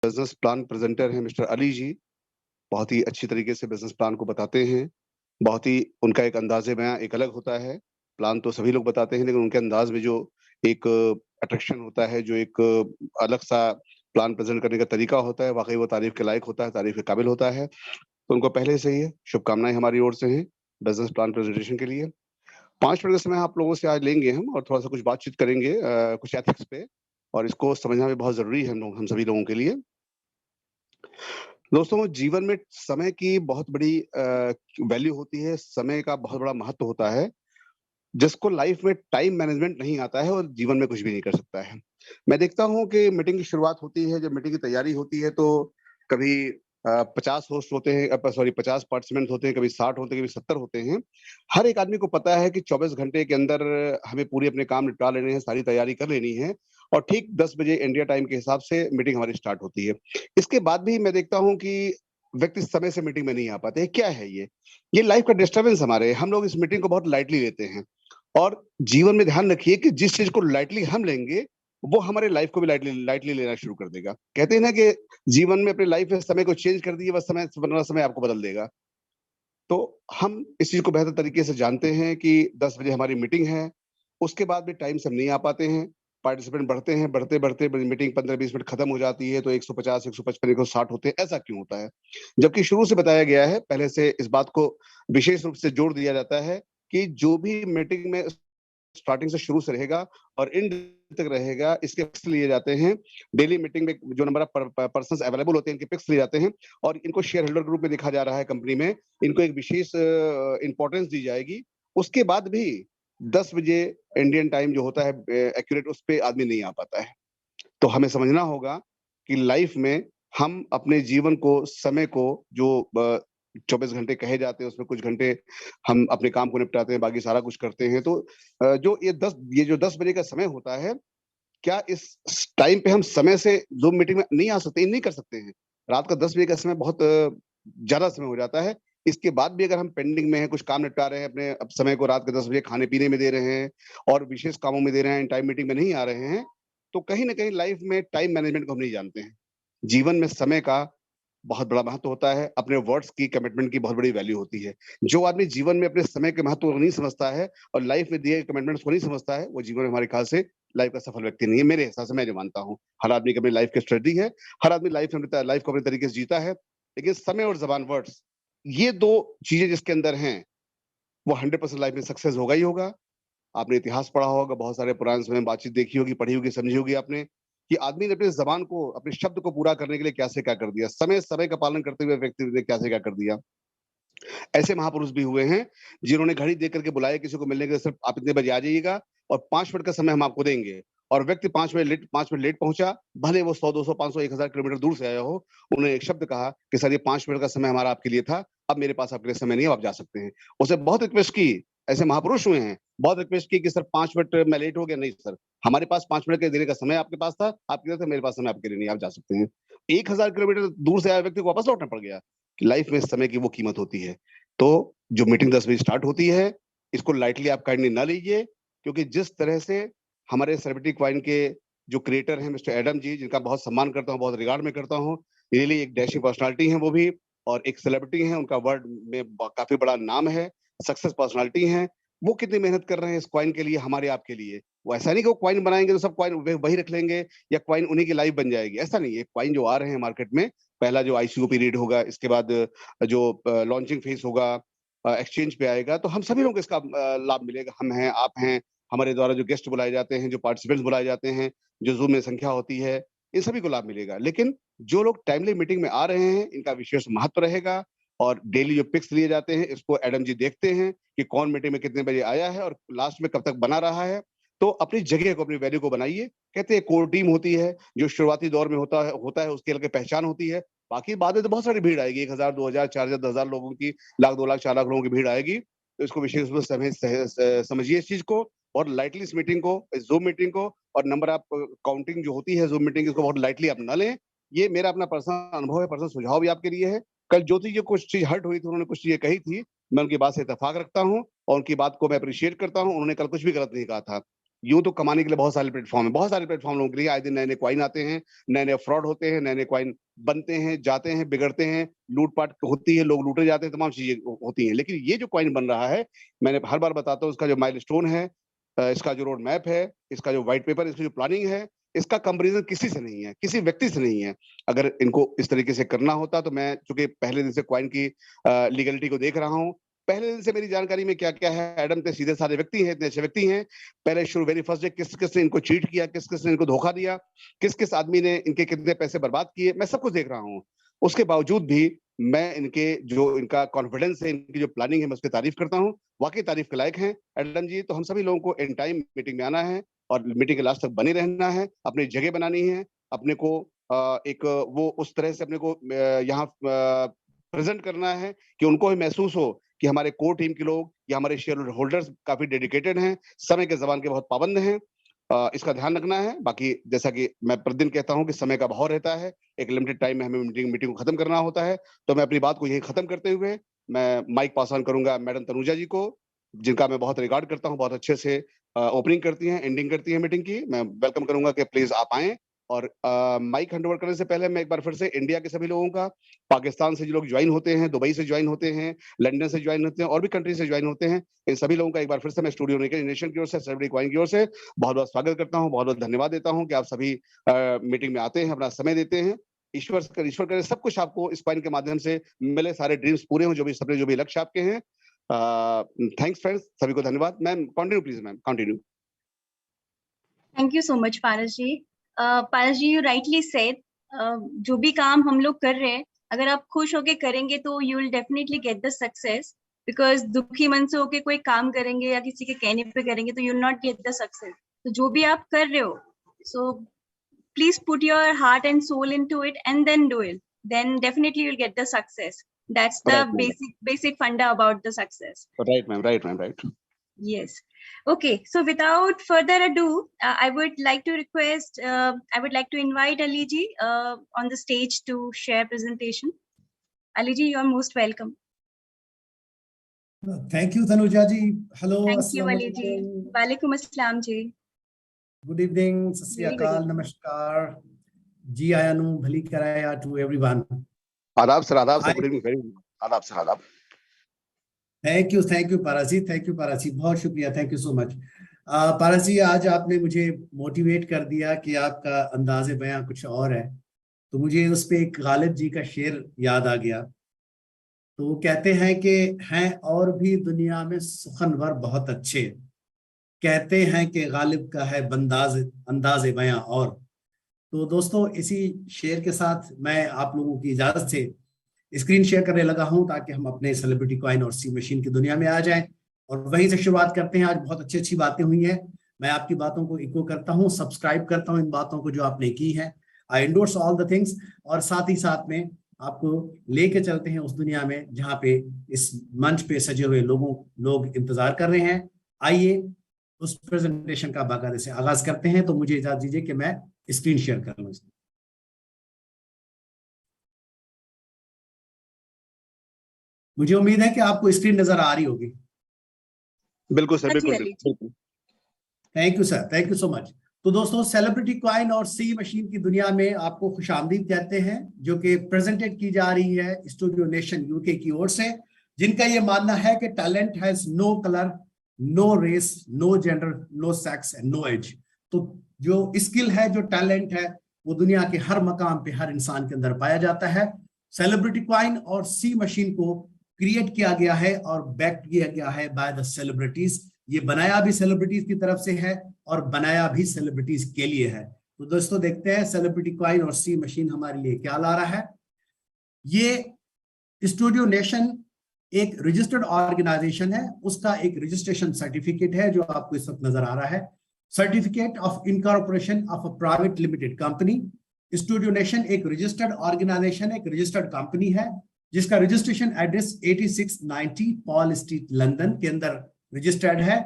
Business plan presenter हैं mister Ali जी, बहुत ही अच्छी तरीके से बिज़नेस प्लान को बताते हैं। बहुत ही उनका एक अंदाज़े-बयाँ एक अलग होता है। प्लान तो सभी लोग बताते हैं, लेकिन उनके अंदाज़ में जो एक अट्रैक्शन होता है, जो एक अलग-सा प्लान प्रेज़ेंट करने का तरीका होता है, वाक़ई वो तारीफ़ के लायक होता है, तारीफ़ के काबिल होता है। तो उनको पहले से ही शुभकामनाएँ हमारी ओर से हैं, बिज़नेस प्लान प्रेज़ेंटेशन के लिए। 5 मिनट का समय आप लोगों से आज लेंगे हम और थोड़ा-सा कुछ बातचीत करेंगे कुछ एथिक्स पे और इसको समझना भी बहुत ज़रूरी है हम सभी लोगों के लिए। दोस्तों, जीवन में समय की बहुत बड़ी वैल्यू होती है, समय का बहुत बड़ा महत्व होता है, जिसको लाइफ में टाइम मैनेजमेंट नहीं आता है और जीवन में कुछ भी नहीं कर सकता है। मैं देखता हूँ कि मीटिंग की शुरुआत होती है, जब मीटिंग की तैयारी होती है तो कभी 50 होस्ट होते हैं सॉरी 50 पार्टिसिपेंट्स होते हैं, कभी 60 होते हैं, कभी 70 होते हैं। हर एक आदमी को पता है कि 24 घंटे के अंदर हमें पूरे अपने काम निपटा लेने हैं, सारी तैयारी कर लेनी है और ठीक 10 बजे इंडिया टाइम के हिसाब से मीटिंग हमारी स्टार्ट होती है। इसके बाद भी मैं देखता हूँ कि व्यक्ति समय से मीटिंग में नहीं आ पाते हैं, क्या है ये? ये लाइफ का डिस्टर्बेंस हमारे है, हम लोग इस मीटिंग को बहुत लाइटली लेते हैं। और जीवन में ध्यान रखिए कि जिस चीज़ को लाइटली हम लेंगे, वो हमारे लाइफ को भी लाइटली लाइटली लेना शुरू कर देगा। कहते हैं ना कि जीवन में अपनी लाइफ में समय को चेंज कर दीजिए, बस समय वरना समय आपको बदल देगा। तो हम इस चीज़ को बेहतर तरीके से जानते हैं कि 10 बजे हमारी मीटिंग है, उसके बाद भी टाइम से हम नहीं आ पाते हैं। पार्टिसिपेंट बढ़ते हैं, बढ़ते-बढ़ते ब मीटिंग 15-20 मिनट खत्म हो जाती है, तो 150, 155, 160 होते हैं, ऐसा क्यों होता है? जबकि शुरू से बताया गया है, पहले से इस बात को विशेष रूप से जोर दिया जाता है कि जो भी मीटिंग में स्टार्टिंग से शुरू से रहेगा और एंड तक रहेगा, इसके पिक्स लिए जाते हैं। डेली मीटिंग में जो नंबर ऑफ पर्सन्स अवेलेबल होते हैं, इनके पिक्स लिए जाते हैं और इनको शेयर होल्डर ग्रुप में देखा जा रहा है कंपनी में। इनको एक विशेष इम्पोर्टेंस दी जाएगी। उसके बाद भी 10 बजे इंडियन टाइम जो होता है एक्यूरेट उस पे आदमी नहीं आ पाता है। तो हमें समझना होगा कि लाइफ में हम अपने जीवन को, समय को जो 24 घंटे कहे जाते हैं, उसमें कुछ घंटे हम अपने काम को निपटाते हैं, बाकी सारा कुछ करते हैं। तो ये जो 10 बजे का समय होता है, क्या इस टाइम पे हम समय से ज़ूम मीटिंग में नहीं आ सकते? नहीं कर सकते हैं। रात का 10 बजे का समय बहुत ज़्यादा समय हो जाता है। इसके बाद भी अगर हम पेंडिंग में हैं, कुछ काम निपटा रहे हैं, अपने अब समय को रात के 10 बजे खाने-पीने में दे रहे हैं और विशेष कामों में दे रहे हैं, टाइम मीटिंग में नहीं आ रहे हैं, तो कहीं न कहीं लाइफ में टाइम मैनेजमेंट को हम नहीं जानते हैं। जीवन में समय का बहुत बड़ा महत्व होता है, अपने वर्ड्स की कमिटमेंट की बहुत बड़ी वैल्यू होती है। जो आदमी जीवन में अपने समय के महत्व को नहीं समझता है और लाइफ में दिए कमिटमेंट्स को नहीं समझता है, वो जीवन में हमारे ख्याल से लाइफ का सफल व्यक्ति नहीं है, मेरे हिसाब से मैं जो मानता हूँ। हर आदमी की अपनी लाइफ की स्ट्रेटजी है, हर आदमी लाइफ को अपने तरीके से जीता है, लेकिन समय और ज़बान वर्ड्स, ये 2 चीज़ें जिसके अंदर हैं, वो 100% लाइफ में सक्सेस होगा ही होगा। आपने इतिहास पढ़ा होगा, बहुत सारे पुराने समय में बातचीत देखी होगी, पढ़ी होगी, समझी होगी आपने, कि आदमी ने अपनी ज़बान को, अपने शब्द को पूरा करने के लिए क्या से क्या कर दिया। समय का पालन करते हुए व्यक्ति ने क्या से क्या कर दिया। ऐसे महापुरुष भी हुए हैं, जिन्होंने घड़ी देख कर के बुलाया किसी को मिलने के लिए, सिर्फ आप इतने बजे आ जाइएगा और 5 मिनट का समय हम आपको देंगे और व्यक्ति 5 मिनट लेट पहुँचा, भले वो 100, 200, 500, 1000 किलोमीटर दूर से आया हो, उन्होंने एक शब्द कहा कि सर ये 5 मिनट का समय हमारा आपके लिए था, अब मेरे पास आपके लिए समय नहीं है, अब आप जा सकते हैं। उसने बहुत रिक्वेस्ट की, ऐसे महापुरुष हुए हैं, बहुत रिक्वेस्ट की कि सर 5 मिनट मैं लेट हो गया, नहीं सर, हमारे पास 5 मिनट के देने का समय आपके पास था, आपके लिए था, मेरे पास समय आपके लिए नहीं है, आप जा सकते हैं। 1000 किलोमीटर दूर से आए व्यक्ति को वापस लौटना पड़ गया। लाइफ में समय की वो कीमत होती है। तो जो मीटिंग 10 बजे स्टार्ट होती है, इसको लाइटली आप काइंडली ना लीजिए, क्योंकि जिस तरह से हमारे सेलिब्रिटी कॉइन के जो क्रिएटर हैं मिस्टर एडम जी, जिनका बहुत सम्मान करता हूँ, बहुत रिगार्ड मैं करता हूँ, रियली एक डैशिंग पर्सनैलिटी हैं वो भी और एक सेलिब्रिटी हैं, उनका वर्ल्ड में काफ़ी बड़ा नाम है, सक्सेस पर्सनैलिटी हैं। वो कितनी मेहनत कर रहे हैं इस कॉइन के लिए, हमारे आपके लिए। वो ऐसा नहीं कि वो कॉइन बनाएँगे तो सब कॉइन वही रख लेंगे या कॉइन उन्हीं की लाइफ बन जाएगी, ऐसा नहीं है। कॉइन जो आ रहे हैं मार्केट में, पहला जो आईसीयू पीरियड होगा, इसके बाद जो लॉन्चिंग फेज़ होगा, एक्सचेंज पे आएगा, तो हम सभी लोगों को इसका लाभ मिलेगा। हम हैं, आप हैं, हमारे द्वारा जो गेस्ट बुलाए जाते हैं, जो पार्टिसिपेंट्स बुलाए जाते हैं, जो ज़ूम में संख्या होती है, इन सभी को लाभ मिलेगा। लेकिन जो लोग टाइमली मीटिंग में आ रहे हैं, इनका विशेष महत्व रहेगा और डेली जो पिक्स लिए जाते हैं, इसको एडम जी देखते हैं कि कौन मीटिंग में कितने बजे आया है और लास्ट में कब तक बना रहा है। तो अपनी जगह को, अपनी वैल्यू को बनाइए। कहते हैं कोर टीम होती है, जो शुरुआती दौर में होता है उसकी अलग पहचान होती है। बाकी बाद में तो बहुत सारी भीड़ आएगी, 1000, 2000, 4000, 10,000 लोगों की, लाख, 2 लाख, 4 लाख लोगों की भीड़ आएगी। तो इसको विशेष रूप से समझिए इस चीज़ को और लाइटली इस मीटिंग को, इस ज़ूम मीटिंग को और नंबर ऑफ काउंटिंग जो होती है ज़ूम मीटिंग, इसको बहुत लाइटली आप ना लें। ये मेरा अपना पर्सनल अनुभव है, पर्सनल सुझाव भी आपके लिए है। कल ज्योति जी को कुछ चीज़ हर्ट हुई थी, उन्होंने कुछ चीज़ें कही थी, मैं उनकी बात से इत्तेफ़ाक रखता हूँ और उनकी बात को मैं एप्रिशिएट करता हूँ, उन्होंने कल कुछ भी गलत नहीं कहा था। यूं तो कमाने के लिए बहुत सारे प्लेटफॉर्म है, बहुत सारे प्लेटफॉर्म लोगों के लिए आए दिन नए नए क्वाइन आते हैं, नए नए फ्रॉड होते हैं, नए नए क्वाइन बनते हैं, जाते हैं, बिगड़ते हैं, लूटपाट होती है, लोग लूटे जाते हैं, तमाम चीजें होती हैं। लेकिन ये जो क्वाइन बन रहा है, मैंने हर बार बताता हूँ, इसका जो माइलस्टोन है, इसका जो रोड मैप है, इसका जो व्हाइट पेपर, इसकी जो प्लानिंग है, इसका कंपैरिजन किसी से नहीं है, किसी व्यक्ति से नहीं है। अगर इनको इस तरीके से करना होता तो मैं चूंकि पहले दिन से क्वाइन की लीगलिटी को देख रहा हूँ, पहले दिन से मेरी जानकारी में क्या क्या है, एडम इतने सीधे साधे व्यक्ति हैं, इतने अच्छे व्यक्ति हैं, पहले शुरू वेरी फर्स्ट डे किस किस ने इनको चीट किया, किस किस ने इनको धोखा दिया, किस किस आदमी ने इनके कितने पैसे बर्बाद किए, मैं सब कुछ देख रहा हूँ। उसके बावजूद भी मैं इनके जो इनका कॉन्फिडेंस है, इनकी जो प्लानिंग है, मैं उसकी तारीफ करता हूँ। वाकई तारीफ के लायक हैं एडम जी। तो हम सभी लोगों को इन टाइम मीटिंग में आना है और मीटिंग के लास्ट तक बने रहना है, अपनी जगह बनानी है, अपने को एक वो उस तरह से अपने को यहाँ प्रेजेंट करना है कि उनको भी महसूस हो कि हमारे कोर टीम के लोग या हमारे शेयर होल्डर्स काफी डेडिकेटेड हैं, समय के जबान के बहुत पाबंद हैं। इसका ध्यान रखना है। बाकी जैसा कि मैं प्रतिदिन कहता हूं कि समय का अभाव रहता है, एक लिमिटेड टाइम में हमें मीटिंग को खत्म करना होता है। तो मैं अपनी बात को यही खत्म करते हुए मैं माइक पास ऑन करूंगा मैडम तनुजा जी को, जिनका मैं बहुत रिगार्ड करता हूं, बहुत अच्छे से ओपनिंग करती हैं, एंडिंग करती हैं मीटिंग की। मैं वेलकम करूंगा कि प्लीज आप आएं। और माइक हैंड ओवर करने से पहले मैं एक बार फिर से इंडिया के सभी लोगों का, पाकिस्तान से जो लोग ज्वाइन होते हैं, दुबई से ज्वाइन होते हैं, लंदन से ज्वाइन होते हैं, और भी कंट्री से ज्वाइन होते हैं, इन सभी लोगों का एक बार फिर से मैं स्टूडियो नेशन की ओर से, सेलिब्रिटी क्वाइन की ओर से बहुत बहुत स्वागत करता हूँ, बहुत बहुत धन्यवाद देता हूँ कि आप सभी मीटिंग में आते हैं, अपना समय देते हैं। ईश्वर करे सब कुछ आपको इस क्वाइन के माध्यम से मिले, सारे ड्रीम्स पूरे हों, जो भी सपने, जो भी लक्ष्य आपके हैं। थैंक्स फ्रेंड्स, सभी को धन्यवाद। Ma'am continue please, ma'am continue. Thank you so much Paras ji. Paras ji, you rightly said, जो भी काम हम लोग कर रहे हैं, अगर आप खुश होके करेंगे तो you will definitely get the success. Because दुखी मन से होके कोई काम करेंगे या किसी के कहने पे करेंगे तो you will not get the success. तो जो भी आप कर रहे हो, so please put your heart and soul into it and then do it, then definitely you will get the success. That's the basic funda about the success. Right ma'am, right ma'am, right. Yes. Okay. So without further ado, I would like to request, I would like to invite Ali ji on the stage to share presentation. Ali ji, you are most welcome. Thank you, Tanuja ji. Hello. Thank you, Ali ji. Walaikum assalam ji. Good evening. Sat Sri Akal. Namaskar. Ji ayanu bhali karaya to everyone. आदाब sir, आदाब sir, good evening, आदाब sir, आदाब। Thank you Parsi, thank you Parsi, बहुत शुक्रिया, thank you so much. Parsi, आज आपने मुझे motivate कर दिया कि आपका अंदाज़े बयां कुछ और है, तो मुझे उस पे एक गालिब जी का शेर याद आ गया। तो वो कहते हैं कि हैं और भी दुनिया में सुखनवर बहुत अच्छे, कहते हैं कि गालिब का है अंदाज़े बयां और। तो दोस्तों, इसी शेर के साथ मैं आप लोगों की इजाज़त से स्क्रीन शेयर करने लगा हूं ताकि हम अपने सेलिब्रिटी क्वाइन और सी मशीन की दुनिया में आ जाएं और वहीं से शुरुआत करते हैं। आज बहुत अच्छी अच्छी बातें हुई हैं, मैं आपकी बातों को इको करता हूं, सब्सक्राइब करता हूं इन बातों को जो आपने की है। आई एंडोर्स ऑल द थिंग्स, और साथ ही साथ में आपको लेके चलते हैं उस दुनिया में जहां पे इस मंच पे सजे हुए लोग इंतजार कर रहे हैं। आइए उस प्रेजेंटेशन का बाकायदे से आगाज करते हैं। तो मुझे इजाजत दीजिए कि मैं स्क्रीन शेयर कर लूँ। मुझे उम्मीद है कि आपको स्क्रीन नजर आ रही होगी। बिल्कुल सर, बिल्कुल। Thank you sir, thank you so much. तो दोस्तों, सेलिब्रिटी क्वाइन और सी मशीन की दुनिया में आपको खुशामदीद कहते हैं, जो कि प्रेजेंटेड की जा रही है स्टूडियो नेशन यूके की ओर से, जिनका ये मानना है कि talent has no colour, no race, no gender, no sex and no age. तो जो स्किल है, जो टैलेंट है, वो दुनिया के हर मकाम पे हर इंसान के अंदर पाया जाता है। सेलिब्रिटी क्वाइन और सी मशीन को क्रिएट किया गया है और बैक किया गया है बाय द सेलिब्रिटीज। ये बनाया भी सेलिब्रिटीज की तरफ से है और बनाया भी सेलिब्रिटीज के लिए है। तो दोस्तों, देखते हैं सेलिब्रिटी क्वाइन और सी मशीन हमारे लिए क्या ला रहा है। ये स्टूडियो नेशन एक रजिस्टर्ड ऑर्गेनाइजेशन है, उसका एक रजिस्ट्रेशन सर्टिफिकेट है जो आपको इस वक्त नजर आ रहा है, certificate of incorporation of a private limited company. Studio nation एक रजिस्टर्ड ऑर्गेनाइजेशन, एक रजिस्टर्ड कंपनी है जिसका registration address 8690 Paul street London के अंदर रजिस्टर्ड है,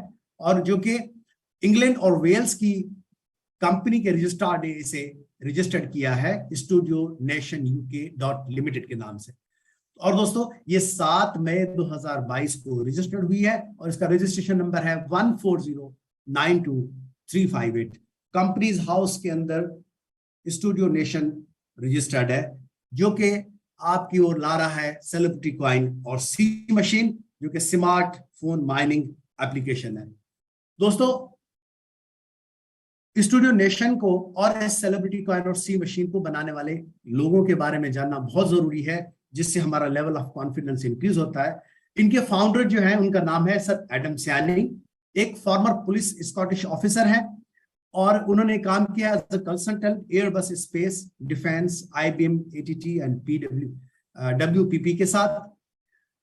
और जो कि इंग्लैंड और वेल्स की कंपनी के रजिस्ट्रार ने इसे रजिस्टर्ड किया है स्टूडियो नेशन UK.Limited के नाम से। और दोस्तों, ये 7 मई 2022 को रजिस्टर्ड हुई है और इसका रजिस्ट्रेशन नंबर है 14092 358 कंपनीज हाउस के अंदर स्टूडियो नेशन रजिस्टर्ड है, जो कि आपकी ओर ला रहा है सेलिब्रिटी कॉइन और सी मशीन, जो कि स्मार्टफोन माइनिंग एप्लीकेशन है। दोस्तों, स्टूडियो नेशन को और इस सेलिब्रिटी कॉइन और सी मशीन को बनाने वाले लोगों के बारे में जानना बहुत जरूरी है, जिससे हमारा लेवल ऑफ कॉन्फिडेंस इंक्रीज होता है। इनके फाउंडर जो है, उनका नाम है सर एडम स्यानी, एक फॉर्मर पुलिस स्कॉटिश ऑफिसर है और उन्होंने काम किया as a consultant Airbus space defence, IBM, ATT and WPP के साथ।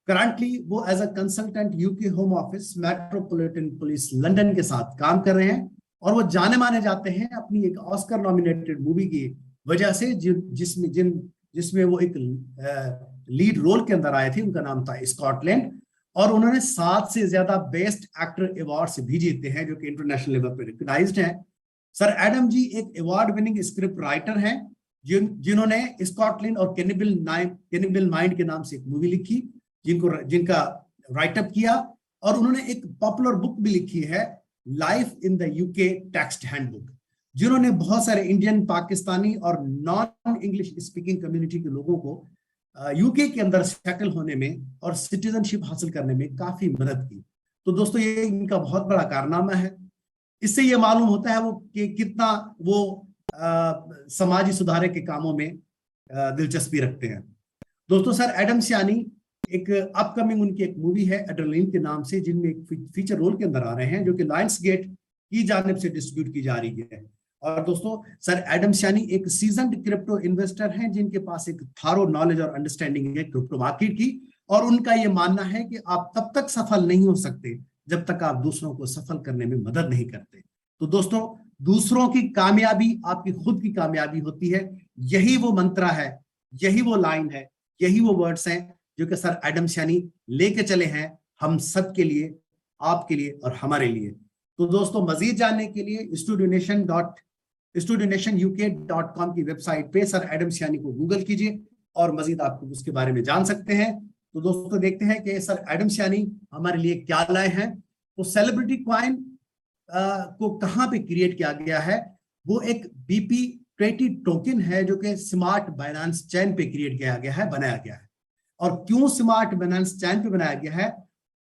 करंटली वो as a consultant UK home office metropolitan police London के साथ काम कर रहे हैं और वो जाने माने जाते हैं अपनी एक ऑस्कर नॉमिनेटेड मूवी की वजह से, जिसमें वो एक लीड रोल के अंदर आए थे। उनका नाम था स्कॉटलैंड और उन्होंने 7 से ज्यादा बेस्ट एक्टर अवार्ड्स भी जीते हैं, जो कि इंटरनेशनल लेवल पर रिकॉग्नाइज्ड हैं। सर एडम जी एक अवार्ड विनिंग स्क्रिप्ट राइटर हैं, जिन्होंने स्कॉटलैंड और कैनिबल माइंड के नाम से एक मूवी लिखी, जिनका राइटअप किया, और उन्होंने एक पॉपुलर बुक भी लिखी है, life in the UK text handbook, जिन्होंने बहुत सारे इंडियन, पाकिस्तानी और नॉन इंग्लिश स्पीकिंग कम्युनिटी के लोगों को UK के अंदर सेटल होने में और सिटीजनशिप हासिल करने में काफी मदद की। तो दोस्तों, ये इनका बहुत बड़ा कारनामा है। इससे ये मालूम होता है वो कि कितना वो समाजी सुधार के कामों में दिलचस्पी रखते हैं। दोस्तों, सर एडम स्यानी एक अपकमिंग उनकी एक मूवी है एड्रेनलिन के नाम से, जिनमें एक फीचर रोल के अंदर आ रहे हैं, जो कि लायंस गेट की जानिब से डिस्ट्रीब्यूट की जा रही है। और दोस्तों, सर एडम स्यानी एक सीजन्ड क्रिप्टो इन्वेस्टर हैं, जिनके पास एक थारो नॉलेज और अंडरस्टैंडिंग है क्रिप्टो मार्केट की, और उनका ये मानना है कि आप तब तक सफल नहीं हो सकते जब तक आप दूसरों को सफल करने में मदद नहीं करते। तो दोस्तों, दूसरों की कामयाबी आपकी खुद की कामयाबी होती है। यही वो मंत्रा है, यही वो लाइन है, यही वो वर्ड्स हैं जो कि सर एडम स्यानी लेके चले हैं हम सब के लिए, आपके लिए और हमारे लिए। तो दोस्तों, मजीद जानने के लिए studionationuk.com की वेबसाइट पे सर एडम स्यानी को गूगल कीजिए और मजीद आपको उसके बारे में जान सकते हैं। तो दोस्तों, देखते हैं कि सर एडम स्यानी हमारे लिए क्या लाए हैं। तो सेलिब्रिटी कॉइन को कहाँ पे क्रिएट किया गया है? वो एक BP20 टोकन है, जो कि स्मार्ट बाइनेंस चैन पे क्रिएट किया गया है, बनाया गया है। और क्यों स्मार्ट बाइनेंस चैन पे बनाया गया है,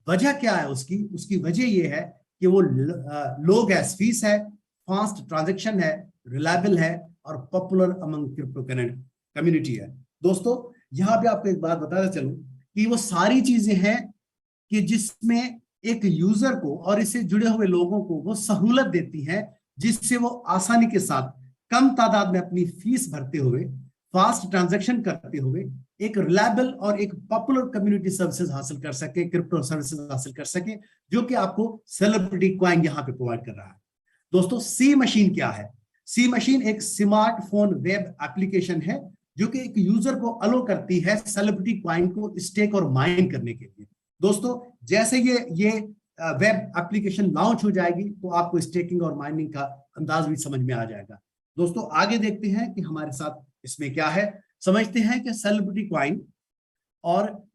वजह क्या है उसकी वजह ये है कि वो लो गैस फीस है, फास्ट ट्रांजैक्शन है, रिलायबल है और पॉपुलर अमंग क्रिप्टो कम्युनिटी है। दोस्तों, यहाँ पे आपको एक बात बताता चलूं कि वो सारी चीजें हैं कि जिसमें एक यूजर को और इससे जुड़े हुए लोगों को वो सहूलत देती हैं, जिससे वो आसानी के साथ कम तादाद में अपनी फीस भरते हुए, फास्ट ट्रांजैक्शन करते हुए एक रिलायबल और एक पॉपुलर कम्युनिटी सर्विसेज हासिल कर सके, क्रिप्टो सर्विसेज हासिल कर सके, जो कि आपको सेलिब्रिटी कॉइन यहाँ पे प्रोवाइड कर रहा है। दोस्तों, सी मशीन क्या है? सी मशीन एक स्मार्टफोन वेब एप्लीकेशन है, जो कि एक यूजर को अलो करती है सेलिब्रिटी कॉइन को स्टेक और माइन करने के लिए। दोस्तों, जैसे ये वेब एप्लीकेशन लॉन्च हो जाएगी तो आपको स्टेकिंग और माइनिंग का अंदाज भी समझ में आ जाएगा। दोस्तों, आगे देखते हैं कि हमारे साथ इसमें क्या है। समझते हैं कि सेलिब्रिटी कॉइन और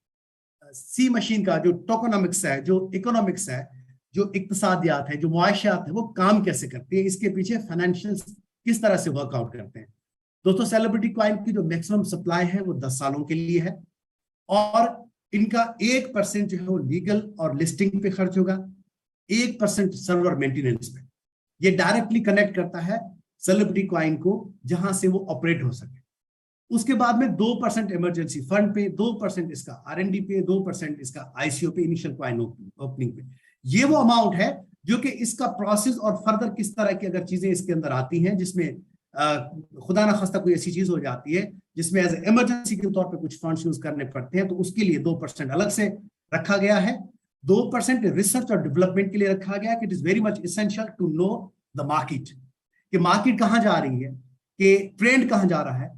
सी मशीन का जो टोकनोमिक्स है, जो इकोनॉमिक्स है, जो इक्तिसादियात है, जो मुआशियात है, वो काम कैसे करती है, इसके पीछे फाइनेंशियल किस तरह से वर्कआउट करते हैं। दोस्तों, सेलिब्रिटी कॉइन की जो मैक्सिमम सप्लाई है वो 10 सालों के लिए है और इनका 1% जो है वो लीगल और लिस्टिंग पे खर्च होगा, 1% सर्वर मेंटेनेंस पे। ये डायरेक्टली कनेक्ट करता है सेलिब्रिटी कॉइन को जहां से वो ऑपरेट हो सके। उसके बाद में 2% इमरजेंसी फंड पे, 2% इसका R&D पे, 2% इसका ICO पे, इनिशियल कॉइन ओपनिंग पे। ये वो अमाउंट है जो कि इसका प्रोसेस और फर्दर किस तरह की अगर चीजें इसके अंदर आती हैं, जिसमें खुदा ना खास्ता कोई ऐसी चीज हो जाती है जिसमें एज इमरजेंसी के तौर पे कुछ फंड्स यूज करने पड़ते हैं, तो उसके लिए 2% अलग से रखा गया है। 2% रिसर्च और डेवलपमेंट के लिए रखा गया है कि it is very much essential to know the market, कि मार्केट कहाँ जा रही है, कि ट्रेंड कहाँ जा रहा है,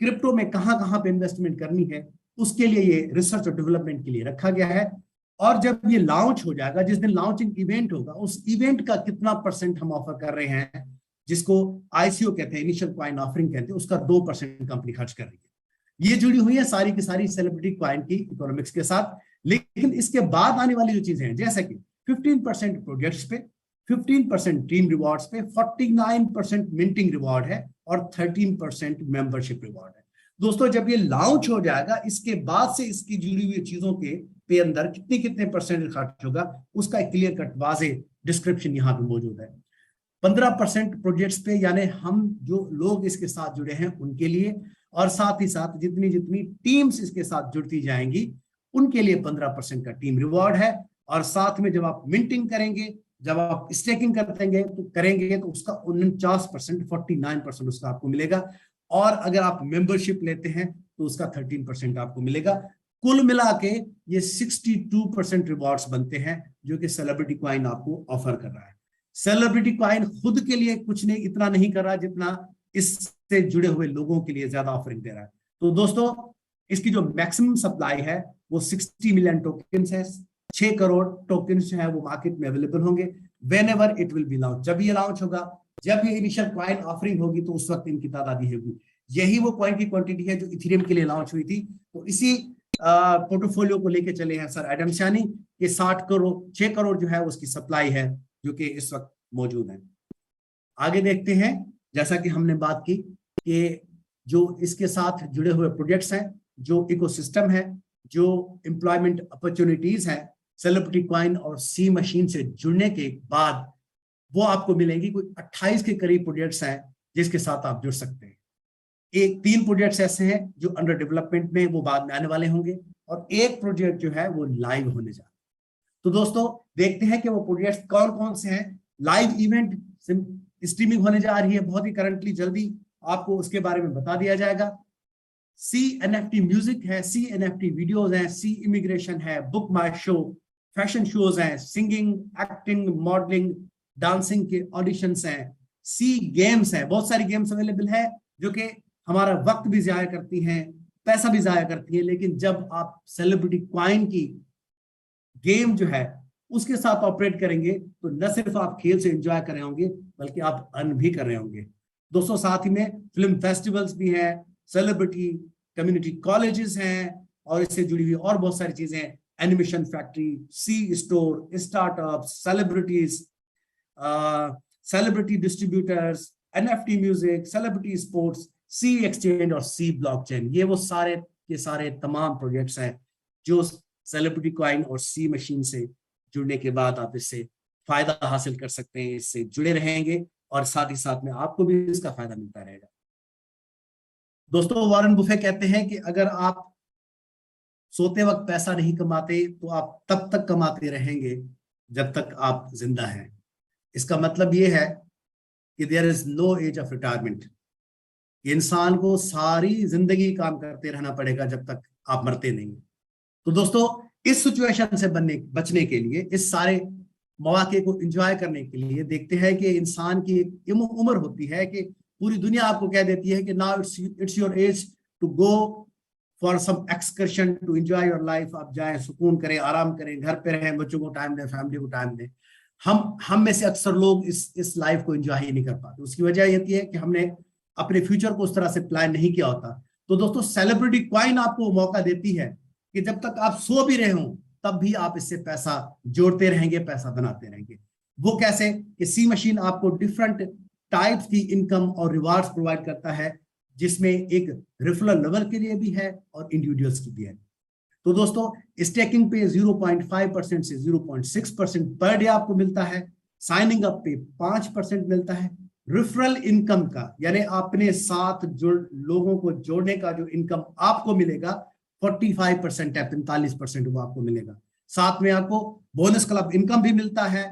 क्रिप्टो में कहाँ पे इन्वेस्टमेंट करनी है, उसके लिए ये रिसर्च और डेवलपमेंट के लिए रखा गया है। और जब ये लॉन्च हो जाएगा, जिस दिन लॉन्चिंग इवेंट होगा, उस इवेंट का कितना % हम ऑफर कर रहे हैं, जिसको ICO कहते हैं, इनिशियल कॉइन ऑफरिंग कहते हैं, उसका 2% कंपनी खर्च कर रही है। ये जुड़ी हुई है सारी की सारी सेलिब्रिटी कॉइन की इकोनॉमिक्स के साथ। लेकिन इसके बाद आने वाली जो चीजें हैं, जैसे कि 15% प्रोजेक्ट्स पे, 15% टीम रिवॉर्ड्स पे, 49% मिंटिंग रिवॉर्ड है और 13% मेंबरशिप रिवॉर्ड है। दोस्तों जब ये लॉन्च हो जाएगा, इसके बाद से इसकी जुड़ी हुई चीजों के पे अंदर कितने कितने परसेंट खर्च होगा उसका एक क्लियर कट वाजे डिस्क्रिप्शन यहाँ पे मौजूद है। 15% प्रोजेक्ट्स पे, यानी हम जो लोग इसके साथ जुड़े हैं उनके लिए, और साथ ही साथ जितनी जितनी टीम्स इसके साथ जुड़ती जाएंगी उनके लिए 15% का टीम रिवॉर्ड है। और साथ में जब आप मिंटिंग करेंगे, जब आप स्टेकिंग करेंगे तो उसका 49%, 49% उसका आपको मिलेगा। और अगर आप मेंबरशिप लेते हैं तो उसका 13% आपको मिलेगा। कुल मिला के ये 62% रिवॉर्ड्स बनते हैं जो कि सेलिब्रिटी क्वाइन आपको ऑफर कर रहा है। सेलिब्रिटी क्वाइन खुद के लिए कुछ नहीं, इतना नहीं कर रहा जितना इससे जुड़े हुए लोगों के लिए ज्यादा ऑफरिंग दे रहा है। तो दोस्तों इसकी जो मैक्सिमम सप्लाई है वो 60 मिलियन टोकन्स है। 6 करोड़ टोकन्स जो है वो मार्केट में अवेलेबल होंगे whenever it will be launch. जब ये लॉन्च होगा, जब ये इनिशियल क्वाइन ऑफरिंग होगी तो उस वक्त इनकी तादाद होगी। यही वो क्वाइन की क्वांटिटी है जो इथेरियम के लिए लॉन्च हुई थी। तो इसी पोर्टफोलियो को लेके चले हैं सर एडम शानी के 6 करोड़ जो है उसकी सप्लाई है जो कि इस वक्त मौजूद है। आगे देखते हैं, जैसा कि हमने बात की कि जो इसके साथ जुड़े हुए प्रोजेक्ट्स हैं, जो इकोसिस्टम है, जो एम्प्लॉयमेंट अपॉर्चुनिटीज हैं, सेलिब्रिटी क्वाइन और सी मशीन से जुड़ने के बाद वो आपको मिलेंगी। कोई 28 के करीब प्रोजेक्ट्स हैं जिसके साथ आप जुड़ सकते हैं। 3 प्रोजेक्ट्स ऐसे हैं जो अंडर डेवलपमेंट में, वो बाद में आने वाले होंगे, और एक प्रोजेक्ट जो है वो लाइव होने जा रहा है। तो दोस्तों देखते हैं कि वो प्रोजेक्ट्स कौन कौन से हैं। लाइव इवेंट स्ट्रीमिंग होने जा रही है बहुत ही करंटली, जल्दी आपको उसके बारे में बता दिया जाएगा। CNFT म्यूजिक है, CNFT वीडियोस हैं, C इमिग्रेशन है, बुक माई शो, फैशन शोज हैं, सिंगिंग, एक्टिंग, मॉडलिंग, डांसिंग के ऑडिशंस हैं, C गेम्स हैं। बहुत सारी गेम्स अवेलेबल है जो कि हमारा वक्त भी जाया करती हैं, पैसा भी जाया करती है, लेकिन जब आप सेलिब्रिटी क्वाइन की गेम जो है उसके साथ ऑपरेट करेंगे तो न सिर्फ आप खेल से एंजॉय कर रहे होंगे बल्कि आप अर्न भी कर रहे होंगे। दोस्तों साथ ही में फिल्म फेस्टिवल्स भी हैं, सेलिब्रिटी कम्युनिटी कॉलेजेस हैं, और इससे जुड़ी हुई और बहुत सारी चीजें, animation factory, C store, startup, celebrities, celebrity distributors, NFT music, celebrity sports, C exchange और सी ब्लॉकचेन। ये वो सारे के सारे तमाम प्रोजेक्ट्स हैं जो सेलिब्रिटी क्वाइन और सी मशीन से जुड़ने के बाद आप इससे फायदा हासिल कर सकते हैं, इससे जुड़े रहेंगे और साथ ही साथ में आपको भी इसका फायदा मिलता रहेगा। दोस्तों वॉरेन बुफे कहते हैं कि अगर आप सोते वक्त पैसा नहीं कमाते तो आप तब तक कमाते रहेंगे जब तक आप जिंदा हैं। इसका मतलब ये है कि there is no age of retirement. इंसान को सारी जिंदगी काम करते रहना पड़ेगा जब तक आप मरते नहीं। तो दोस्तों इस सिचुएशन से बचने के लिए, इस सारे मौके को एंजॉय करने के लिए, देखते हैं कि इंसान की एक उम्र होती है कि पूरी दुनिया आपको कह देती है कि now it's your age to go for some excursion, to enjoy your life. आप जाएं, सुकून करें, आराम करें, घर पे रहें, बच्चों को टाइम दें, फैमिली को टाइम दें। हम में से अक्सर लोग इस लाइफ को एंजॉय ही नहीं कर पाते। उसकी वजह ये है कि हमने अपने फ्यूचर को उस तरह से प्लान नहीं किया होता। तो दोस्तों सेलिब्रिटी क्वाइन आपको मौका देती है कि जब तक आप सो भी रहे हो तब भी आप इससे पैसा जोड़ते रहेंगे, पैसा बनाते रहेंगे। वो कैसे कि सी मशीन आपको डिफरेंट टाइप्स की इनकम और रिवार्ड्स प्रोवाइड करता है, जिसमें एक रेफरल लेवल के लिए भी है और इंडिविजुअल्स की भी है। तो दोस्तों स्टेकिंग पे 0.5% से 0.6% पर डे आपको मिलता है। साइनिंग अप पे 5% मिलता है। रेफरल इनकम का, यानी अपने साथ लोगों को जोड़ने का जो इनकम आपको मिलेगा 45% है, 45% वो आपको मिलेगा। साथ में आपको बोनस क्लब इनकम भी मिलता है,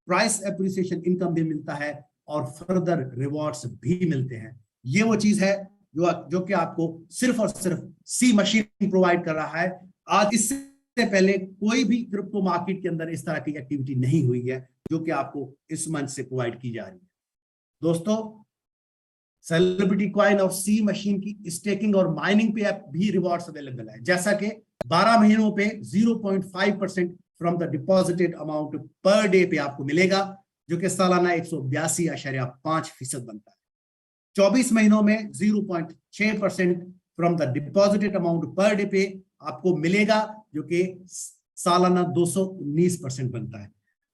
प्राइस एप्रिसिएशन इनकम भी मिलता है और फर्दर रिवॉर्ड्स भी मिलते हैं। ये वो चीज है जो कि आपको सिर्फ और सिर्फ सी मशीन प्रोवाइड कर रहा है। आज इससे पहले कोई भी क्रिप्टो मार्केट के अंदर इस तरह की एक्टिविटी नहीं हुई है जो कि आपको इस मंच से प्रोवाइड की जा रही है। दोस्तों सेलिब्रिटी क्वाइन और सी मशीन की स्टेकिंग और माइनिंग पे भी रिवॉर्ड्स अवेलेबल है, जैसा कि 12 महीनों पे 0.5% from the deposited amount per day पे आपको मिलेगा, जो कि सालाना 182.5% बनता है। 24 महीनों में 0.6% from the deposited amount per day पे आपको मिलेगा, जो कि सालाना 219% बनता है।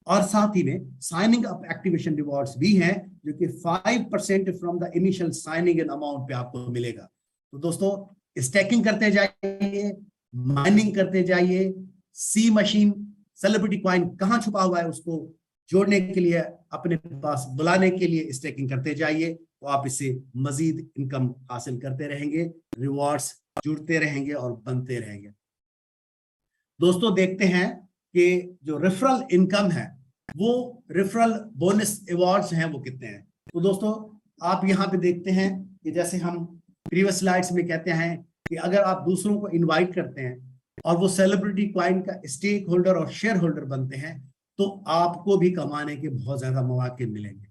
और साथ ही में साइनिंग अप एक्टिवेशन रिवॉर्ड्स भी हैं जो कि 5% from the initial signing in amount पे आपको मिलेगा। तो दोस्तों स्टैकिंग करते जाइए, माइनिंग करते जाइए, सी मशीन सेलिब्रिटी कॉइन कहाँ छुपा हुआ है उसको जोड़ने के लिए, अपने पास बुलाने के लिए स्टैकिंग करते जाइए, तो आप इससे मजीद इनकम हासिल करते रहेंगे, रिवॉर्ड्स जुड़ते रहेंगे और बनते रहेंगे। दोस्तों देखते हैं कि जो रेफरल इनकम है, वो रेफरल बोनस अवार्ड्स हैं वो कितने हैं। तो दोस्तों आप यहाँ पे देखते हैं कि जैसे हम प्रीवियस स्लाइड्स में कहते हैं कि अगर आप दूसरों को इनवाइट करते हैं और वो सेलिब्रिटी कॉइन का स्टेक होल्डर और शेयर होल्डर बनते हैं, तो आपको भी कमाने के बहुत ज्यादा मौके मिलेंगे।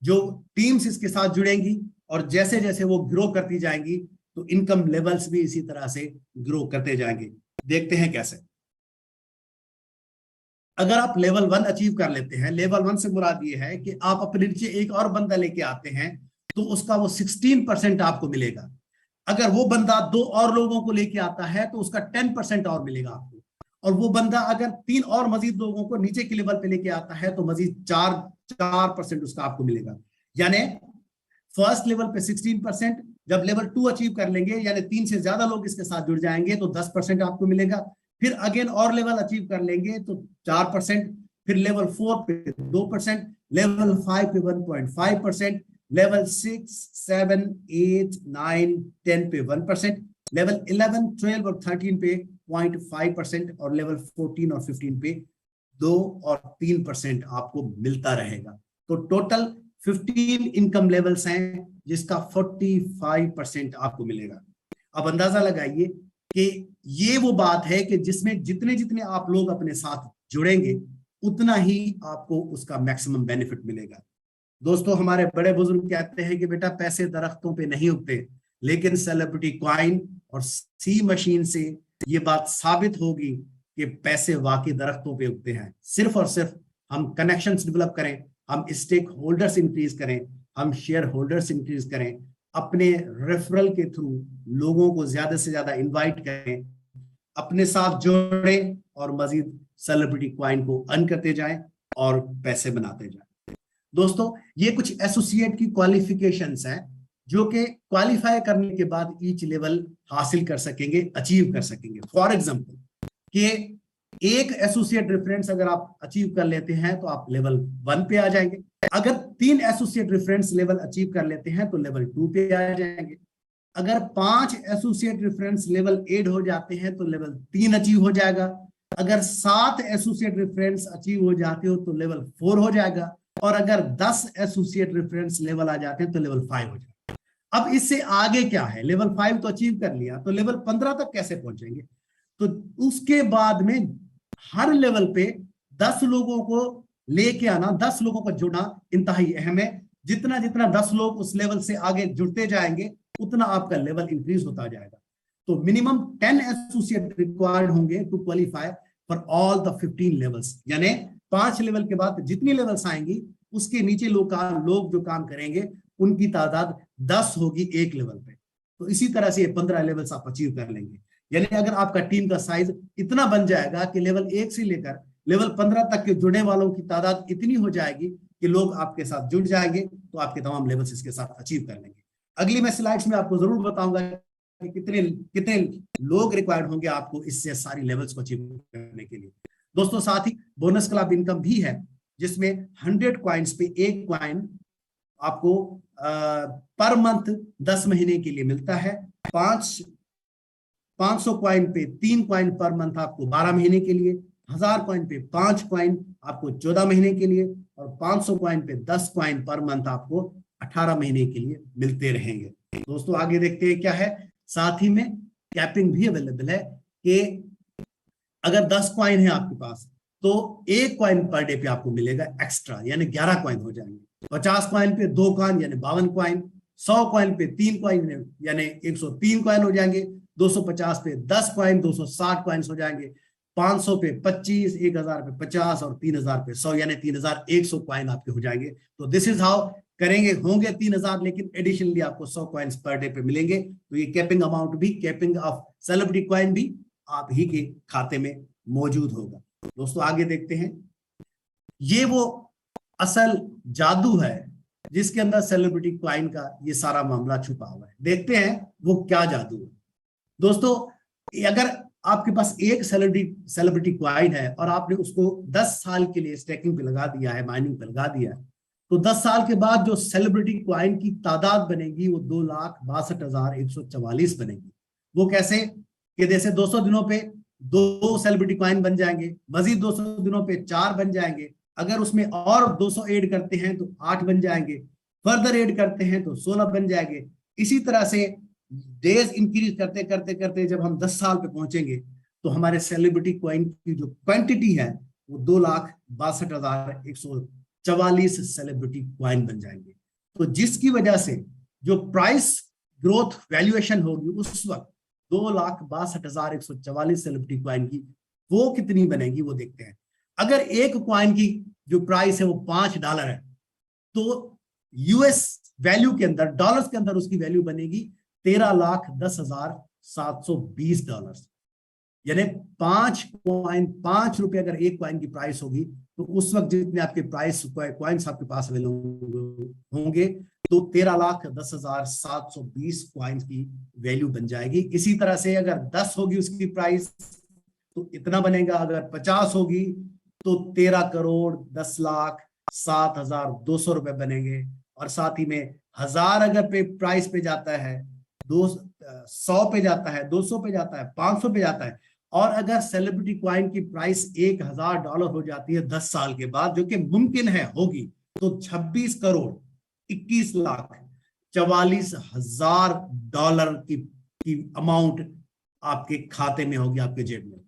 जो टीम्स इसके साथ जुड़ेंगी और जैसे जैसे वो ग्रो करती जाएंगी, तो इनकम लेवल्स भी इसी तरह से ग्रो करते जाएंगे। देखते हैं कैसे। अगर आप लेवल 1 अचीव कर लेते हैं, लेवल 1 से मुराद ये है कि आप अपने नीचे एक और बंदा लेके आते हैं, तो उसका वो 16% आपको मिलेगा। अगर वो बंदा 2 और लोगों को लेके आता है तो उसका 10% और मिलेगा आपको। और वो बंदा अगर 3 और मजीद लोगों को नीचे के लेवल पे लेके आता है तो मजीद 4% उसका आपको मिलेगा। यानी फर्स्ट लेवल पे 16%, जब लेवल 2 अचीव कर लेंगे यानी 3 से ज्यादा लोग इसके साथ जुड़ जाएंगे तो 10% आपको मिलेगा। फिर अगेन और लेवल अचीव कर लेंगे तो 4%, फिर लेवल 4 पे 2%, लेवल 5 पे 1.5%, लेवल 6, 7, 8, 9, 10 पे 1%, लेवल 11, 12 और 13 पे 0.5% और लेवल 14 और 15 पे 2 और 3% आपको मिलता रहेगा। तो टोटल 15 इनकम लेवल्स हैं जिसका 45% आपको मिलेगा। अब अंदाजा लगाइए कि ये वो बात है कि जिसमें जितने जितने आप लोग अपने साथ जुड़ेंगे उतना ही आपको उसका मैक्सिमम बेनिफिट मिलेगा। दोस्तों हमारे बड़े बुजुर्ग कहते हैं कि बेटा पैसे दरख्तों पे नहीं उगते, लेकिन सेलिब्रिटी कॉइन और सी मशीन से ये बात साबित होगी कि पैसे वाकई दरख्तों पे उगते हैं। सिर्फ और सिर्फ हम कनेक्शंस डेवलप करें, हम स्टेक होल्डर्स इंक्रीज करें, हम शेयर होल्डर्स इंक्रीज करें, अपने रेफरल के थ्रू लोगों को ज्यादा से ज्यादा इनवाइट करें, अपने साथ जोड़ें और मजीद सेलिब्रिटी कॉइन को अर्न करते जाएं और पैसे बनाते जाएं। दोस्तों ये कुछ एसोसिएट की क्वालिफिकेशंस हैं जो कि क्वालिफाई करने के बाद ईच लेवल हासिल कर सकेंगे, अचीव कर सकेंगे। फॉर एग्जांपल कि एक एसोसिएट रेफरेंस अगर आप अचीव कर लेते हैं तो आप लेवल 1 पे आ जाएंगे। अगर 3 एसोसिएट रेफरेंस लेवल अचीव कर लेते हैं तो लेवल 2 पे आ जाएंगे। अगर 5 एसोसिएट रेफरेंस लेवल 8 हो जाते हैं तो लेवल 3 अचीव हो जाएगा। अगर 7 एसोसिएट रेफरेंस अचीव हो जाते हो तो लेवल 4 हो जाएगा। और अगर 10 एसोसिएट रेफरेंस लेवल आ जाते हैं तो लेवल 5 हो जाएगा। अब इससे आगे क्या है, लेवल 5 तो अचीव कर लिया, तो लेवल 15 तक कैसे पहुंचेंगे? तो उसके बाद में हर लेवल पे 10 लोगों को लेके आना, 10 लोगों को जुड़ना इंतहाई अहम है। जितना जितना 10 लोग उस लेवल से आगे जुड़ते जाएंगे उतना आपका लेवल इंक्रीज होता जाएगा। तो मिनिमम 10 एसोसिएट रिक्वायर्ड होंगे to qualify for all the 15 levels. यानी 5 लेवल के बाद जितनी लेवल्स आएंगी उसके नीचे लोग जो काम करेंगे उनकी तादाद 10 होगी एक लेवल पे। तो इसी तरह से 15 लेवल्स आप अचीव कर लेंगे। यानी अगर आपका टीम का साइज इतना बन जाएगा कि लेवल 1 से लेकर लेवल 15 तक के जुड़ने वालों की तादाद इतनी हो जाएगी कि लोग आपके साथ जुड़ जाएंगे, तो आपके तमाम लेवल्स इसके साथ अचीव कर लेंगे। अगली मैं स्लाइड्स में आपको जरूर बताऊंगा कि कितने कितने लोग रिक्वायर्ड होंगे आपको इससे सारी लेवल्स को अचीव करने के लिए। दोस्तों साथ ही बोनस क्लब इनकम भी है जिसमें 100 कॉइन्स पे एक कॉइन आपको पर मंथ 10 महीने के लिए मिलता है। 500 कॉइन पे 3 कॉइन पर मंथ आपको 12 महीने के लिए, 1000 कॉइन पे 5 कॉइन आपको 14 महीने के लिए, और 500 कॉइन पे 10 कॉइन पर मंथ आपको 18 महीने के लिए मिलते रहेंगे। दोस्तों आगे देखते हैं क्या है। साथ ही में कैपिंग भी अवेलेबल है कि अगर 10 कॉइन है आपके पास तो 1 कॉइन पर डे पे आपको मिलेगा एक्स्ट्रा, यानी 11 कॉइन हो जाएंगे। 50 कॉइन पे 2 कॉइन यानी 52 कॉइन, 100 कॉइन पे 3 कॉइन यानी 103 कॉइन हो जाएंगे, 250 पे 10 कॉइन 260 कॉइन्स हो जाएंगे, 500 पे 25, 1000 पे 50 और 3000 पे 100 यानी 3100 कॉइन आपके हो जाएंगे। तो दिस इज हाउ करेंगे, होंगे 3000 लेकिन एडिशनली आपको 100 कॉइन्स पर डे पे मिलेंगे। तो ये कैपिंग अमाउंट भी, कैपिंग ऑफ सेलिब्रिटी कॉइन भी आप ही के खाते में मौजूद होगा। दोस्तों आगे देखते हैं। ये वो असल जादू है जिसके अंदर सेलिब्रिटी क्वाइन का ये सारा मामला छुपा हुआ है। देखते हैं वो क्या जादू है। दोस्तों, अगर आपके पास एक सेलिब्रिटी क्वाइन है और आपने उसको 10 साल के लिए स्टेकिंग पे लगा दिया है, माइनिंग पे लगा दिया है, तो 10 साल के बाद जो सेलिब्रिटी क्वाइन की तादाद बनेगी वो 2,62,144 बनेगी। वो कैसे कि जैसे 200 दिनों पे 2 सेलिब्रिटी क्वाइन बन जाएंगे, मजीद 200 दिनों पे 4 बन जाएंगे, अगर उसमें और 200 ऐड करते हैं तो 8 बन जाएंगे, फर्दर ऐड करते हैं तो 16 बन जाएंगे। इसी तरह से डेज इंक्रीज करते करते करते जब हम 10 साल पे पहुंचेंगे तो हमारे सेलिब्रिटी क्वाइन की जो क्वांटिटी है वो 2,62,144 सेलिब्रिटी क्वाइन बन जाएंगे। तो जिसकी वजह से जो प्राइस ग्रोथ वैल्यूएशन होगी उस वक्त 2,62,144 सेलिब्रिटी क्वाइन की वो कितनी बनेगी वो देखते हैं। अगर एक क्वाइन की जो प्राइस है वो $5 है तो यूएस वैल्यू के अंदर, डॉलर्स के अंदर उसकी वैल्यू बनेगी $13,10,720। यानी 5 रुपए अगर एक क्वाइन की प्राइस होगी तो उस वक्त जितने आपके प्राइस क्वाइंस आपके पास अवेलेबल होंगे तो 13,10,720 क्वाइंस की वैल्यू बन जाएगी। इसी तरह से अगर 10 होगी उसकी प्राइस तो इतना बनेगा, अगर 50 होगी तो 13,10,07,200 रुपए बनेंगे। और साथ ही में 1000 अगर पे प्राइस पे जाता है, 100 पे जाता है, 200 पे जाता है, 500 पे जाता है, और अगर सेलिब्रिटी क्वाइन की प्राइस $1,000 हो जाती है 10 साल के बाद, जो कि मुमकिन है होगी, तो $26,21,44,000 की अमाउंट आपके खाते में होगी, आपके जेब में।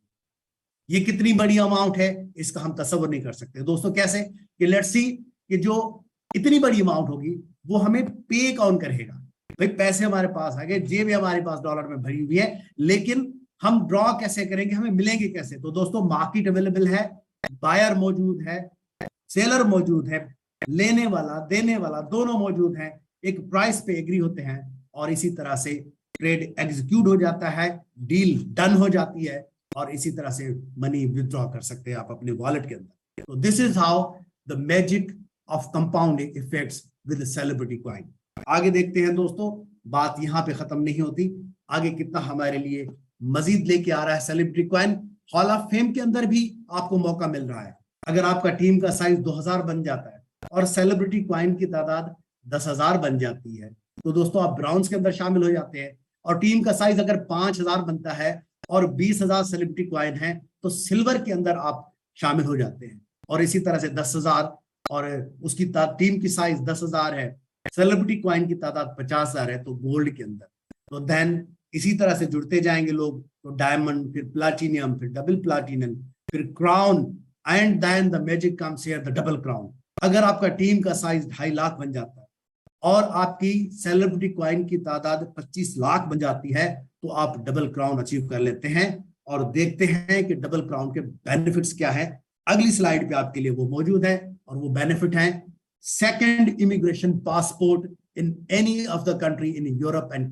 ये कितनी बड़ी अमाउंट है इसका हम तसव्वुर नहीं कर सकते दोस्तों। कैसे कि लेट्स सी कि जो इतनी बड़ी अमाउंट होगी वो हमें पे कौन करेगा। भाई पैसे हमारे पास आ गए, जेब हमारे पास डॉलर में भरी हुई है, लेकिन हम ड्रॉ कैसे करेंगे, हमें मिलेंगे कैसे। तो दोस्तों मार्केट अवेलेबल है, बायर मौजूद है, सेलर मौजूद है, लेने वाला देने वाला दोनों मौजूद हैं, एक प्राइस पे एग्री होते हैं और इसी तरह से ट्रेड एग्जीक्यूट हो जाता है, डील डन हो जाती है और इसी तरह से मनी विथड्रॉ कर सकते हैं आप अपने वॉलेट के अंदर। तो this is how the magic of compounding effects with celebrity coin. आगे देखते हैं दोस्तों, बात यहां पे खत्म नहीं होती, आगे कितना हमारे लिए मजीद लेके आ रहा है celebrity coin. Hall of fame के अंदर भी आपको मौका मिल रहा है। अगर आपका टीम का साइज 2000 बन जाता है और सेलिब्रिटी क्वाइन की तादाद 10,000 बन जाती है तो दोस्तों आप ब्राउन्स के अंदर शामिल हो जाते हैं। और टीम का साइज अगर 5000 बनता है और 20,000 सेलिब्रिटी क्वाइन है तो सिल्वर के अंदर आप शामिल हो जाते हैं। और इसी तरह से 10,000 और उसकी टीम की साइज 10,000 है, सेलिब्रिटी क्वाइन की तादाद 50,000 है तो गोल्ड के अंदर। तो देन इसी तरह से जुड़ते जाएंगे लोग, तो डायमंड, फिर प्लाटिनियम, फिर डबल प्लाटिनम, फिर crown, and then the magic comes here, the double crown. अगर आपका टीम का साइज 2.5 लाख बन जाता है और आपकी सेलिब्रिटी क्वाइन की तादाद 25 लाख बन जाती है तो आप डबल क्राउन अचीव कर लेते हैं। और देखते हैं कि डबल क्राउन के बेनिफिट्स क्या है। अगली स्लाइड पे आपके लिए वो मौजूद है और वो बेनिफिट है second immigration passport in any of the country in Europe and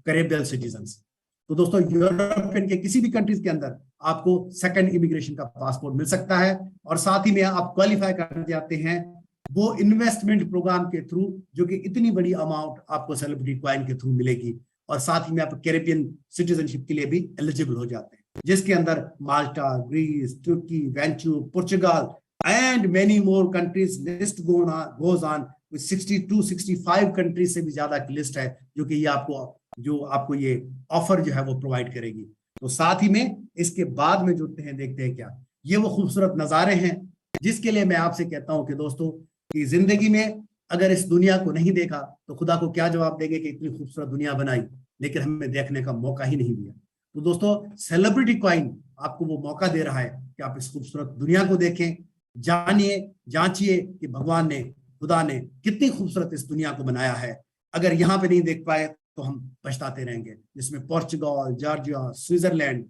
Caribbean citizens. तो दोस्तों यूरोपियन के किसी भी कंट्रीज के अंदर आपको सेकंड इमिग्रेशन का पासपोर्ट मिल सकता है और साथ ही में आप क्वालिफाई कर जाते हैं वो इन्वेस्टमेंट प्रोग्राम के थ्रू, जो कि इतनी बड़ी अमाउंट आपको सेलिब्रिटी क्वाइन के थ्रू मिलेगी। और साथ ही में आप कैरेबियन सिटीजनशिप के लिए भी एलिजिबल हो जाते हैं, जिसके अंदर माल्टा, ग्रीस, तुर्की, वेंचू, पुर्तगाल and many more countries. List goes on with 62-65 countries से भी ज्यादा की लिस्ट है जो कि ये आपको ये ऑफर जो है वो प्रोवाइड करेगी। तो साथ ही में इसके बाद में जुड़ते हैं, देखते हैं क्या ये वो खूबसूरत नजारे हैं जिसके लिए मैं आपसे कहता हूं कि दोस्तों कि जिंदगी में अगर इस दुनिया को नहीं देखा तो खुदा को क्या जवाब देंगे कि इतनी खूबसूरत दुनिया बनाई लेकिन हमें देखने का मौका ही नहीं दिया। तो दोस्तों सेलिब्रिटी क्वाइन आपको वो मौका दे रहा है कि आप इस खूबसूरत दुनिया को देखें, जानिए, जांचिए कि भगवान ने, खुदा ने कितनी खूबसूरत इस दुनिया को बनाया है। अगर यहाँ पे नहीं देख पाए तो हम पछताते रहेंगे, जिसमें पोर्चुगल, जॉर्जिया, स्विट्जरलैंड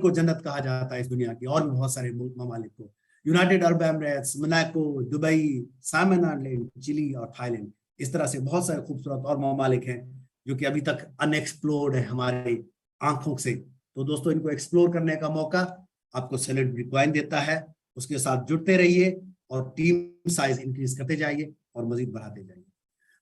को जन्नत कहा जाता है इस दुनिया की, और भी बहुत सारे मुल्क ममालिक को, United Arab Emirates, Monaco, Dubai, Simon island, Chile और थाईलैंड। इस तरह से बहुत सारे खूबसूरत और ममालिक हैं जो कि अभी तक अनएक्सप्लोर्ड है हमारी आंखों से। तो दोस्तों इनको एक्सप्लोर करने का मौका आपको सेलिब्रिटी क्वाइन देता है। उसके साथ जुड़ते रहिए और टीम साइज इंक्रीज करते जाइए और मजीद बढ़ाते जाइए।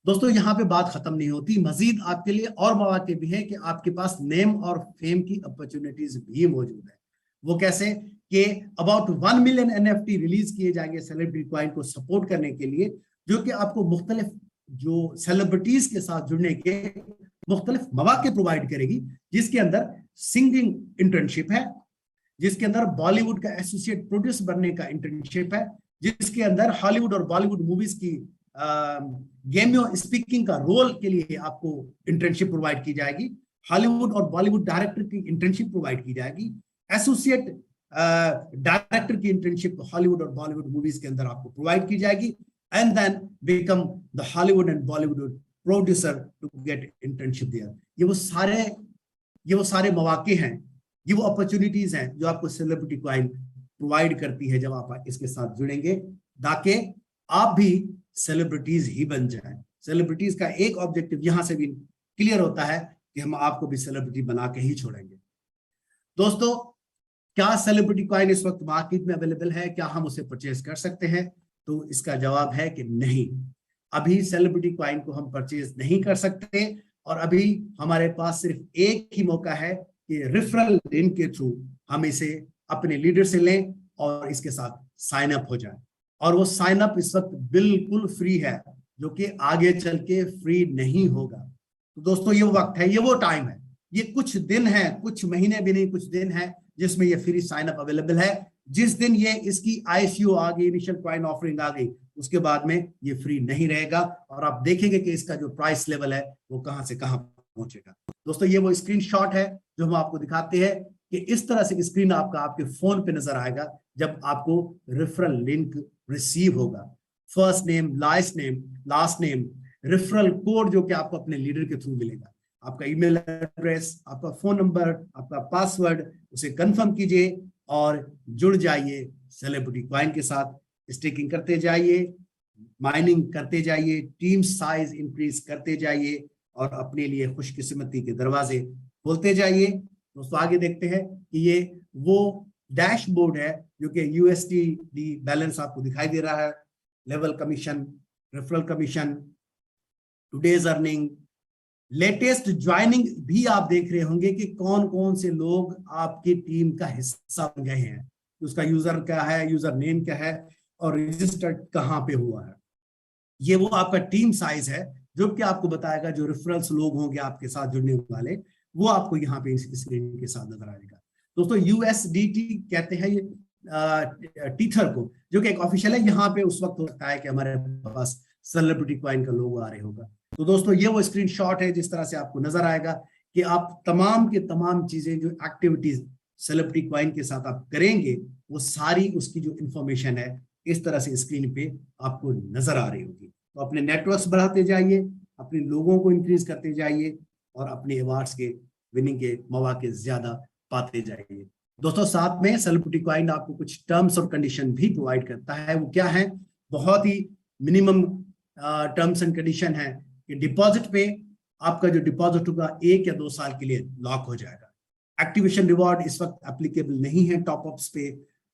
दोस्तों यहाँ पे बात खत्म नहीं होती, मजीद आपके लिए और मौके भी हैं कि आपके पास नेम और फेम की अपॉर्चुनिटीज भी मौजूद है। वो कैसे कि अबाउट 1 मिलियन NFT रिलीज किए जाएंगे सेलिब्रिटी कॉइन को सपोर्ट करने के लिए, जो कि आपको मुख्तलिफ जो सेलिब्रिटीज के साथ जुड़ने के मुख्तलिफ मौके प्रोवाइड करेगी, जिसके अंदर सिंगिंग इंटर्नशिप है, जिसके अंदर बॉलीवुड का एसोसिएट प्रोड्यूसर बनने का इंटर्नशिप है, जिसके अंदर हॉलीवुड और बॉलीवुड मूवीज की गेमियो स्पीकिंग का रोल के लिए आपको इंटर्नशिप प्रोवाइड की जाएगी, हॉलीवुड और बॉलीवुड डायरेक्टर की इंटर्नशिप प्रोवाइड की जाएगी, एसोसिएट डायरेक्टर की इंटर्नशिप हॉलीवुड और बॉलीवुड मूवीज के अंदर आपको प्रोवाइड की जाएगी, and then become the Hollywood and Bollywood producer to get internship there. ये वो सारे मौके हैं, ये वो अपॉर्चुनिटीज हैं जो आपको सेलिब्रिटी कॉइन प्रोवाइड करती है जब आप इसके साथ जुड़ेंगे, ताकि आप भी सेलिब्रिटीज ही बन जाएं। सेलिब्रिटीज का एक ऑब्जेक्टिव यहां से भी क्लियर होता है कि हम आपको भी सेलिब्रिटी बना के ही छोड़ेंगे। दोस्तों, क्या सेलिब्रिटी कॉइन इस वक्त मार्केट में अवेलेबल है? क्या हम उसे परचेज कर सकते हैं? तो इसका जवाब है कि नहीं, अभी सेलिब्रिटी कॉइन को हम परचेज नहीं कर सकते, और अभी हमारे पास सिर्फ एक ही मौका है कि रेफरल लिंक के थ्रू हम इसे अपने लीडर से लें और इसके साथ साइन अप हो जाए। और वो साइन अप इस वक्त बिल्कुल फ्री है, जो कि आगे चल के फ्री नहीं होगा। तो दोस्तों, ये वो वक्त है, ये वो टाइम है, ये कुछ दिन है, कुछ महीने भी नहीं, कुछ दिन है जिसमें ये फ्री साइन अप अवेलेबल है। जिस दिन ये इसकी ICO आ गई, इनिशियल कॉइन ऑफरिंग आ गई, उसके बाद में ये फ्री नहीं रहेगा, और आप देखेंगे कि इसका जो प्राइस लेवल है वो कहां से कहां पहुंचेगा। दोस्तों, ये वो स्क्रीनशॉट है जो हम आपको दिखाते हैं कि इस तरह से स्क्रीन आपका आपके फोन पे नजर आएगा जब आपको रेफरल लिंक रिसीव होगा। First name, last name, referral code जो कि आपको अपने लीडर के थ्रू मिलेगा, आपका ईमेल एड्रेस, आपका फोन नंबर, आपका पासवर्ड, उसे कंफर्म कीजिए और जुड़ जाइए सेलिब्रिटी कॉइन के साथ। स्टेकिंग करते जाइए, माइनिंग करते जाइए, टीम साइज इंक्रीज करते जाइए और अपने लिए खुशकिस्मती के दरवाजे खोलते जाइए। दोस्तों, आगे देखते हैं कि ये वो डैशबोर्ड है जो कि USD बैलेंस आपको दिखाई दे रहा है, level commission, referral commission, today's earning, latest joining भी आप देख रहे होंगे कि कौन कौन से लोग आपकी टीम का हिस्सा बन गए हैं, उसका यूजर क्या है, यूजर नेम क्या है और रजिस्टर्ड कहां पे हुआ है। ये वो आपका टीम साइज है जो कि आपको बताएगा, जो रेफरल्स लोग होंगे आपके साथ जुड़ने वाले, वो आपको यहाँ पे इस स्क्रीन के साथ नजर आएगा। दोस्तों, USDT कहते हैं ये टीथर को, जो कि एक ऑफिशियल है। यहाँ पे उस वक्त हो सकता है कि हमारे पास सेलिब्रिटी कॉइन का लोगो आ रहे होगा। तो दोस्तों, ये वो स्क्रीनशॉट है जिस तरह से आपको नजर आएगा कि आप तमाम के तमाम चीजें, जो एक्टिविटीज सेलिब्रिटी कॉइन के साथ आप करेंगे, वो सारी उसकी जो इंफॉर्मेशन है इस तरह से स्क्रीन पे आपको नजर आ रही होगी। तो अपने नेटवर्क्स बढ़ाते जाइए, अपने लोगों को इंक्रीज करते जाइए और अपने अवार्ड्स के विनिंग के मौके ज्यादा पाते जाइए। दोस्तों, साथ में सेलिब्रिटी कॉइन आपको कुछ टर्म्स और कंडीशन भी प्रोवाइड करता है। वो क्या है? बहुत ही मिनिमम टर्म्स एंड कंडीशन है कि डिपॉजिट पे आपका जो डिपॉजिट होगा 1 या 2 साल के लिए लॉक हो जाएगा। एक्टिवेशन रिवॉर्ड इस वक्त एप्लीकेबल नहीं है टॉपअप्स पे।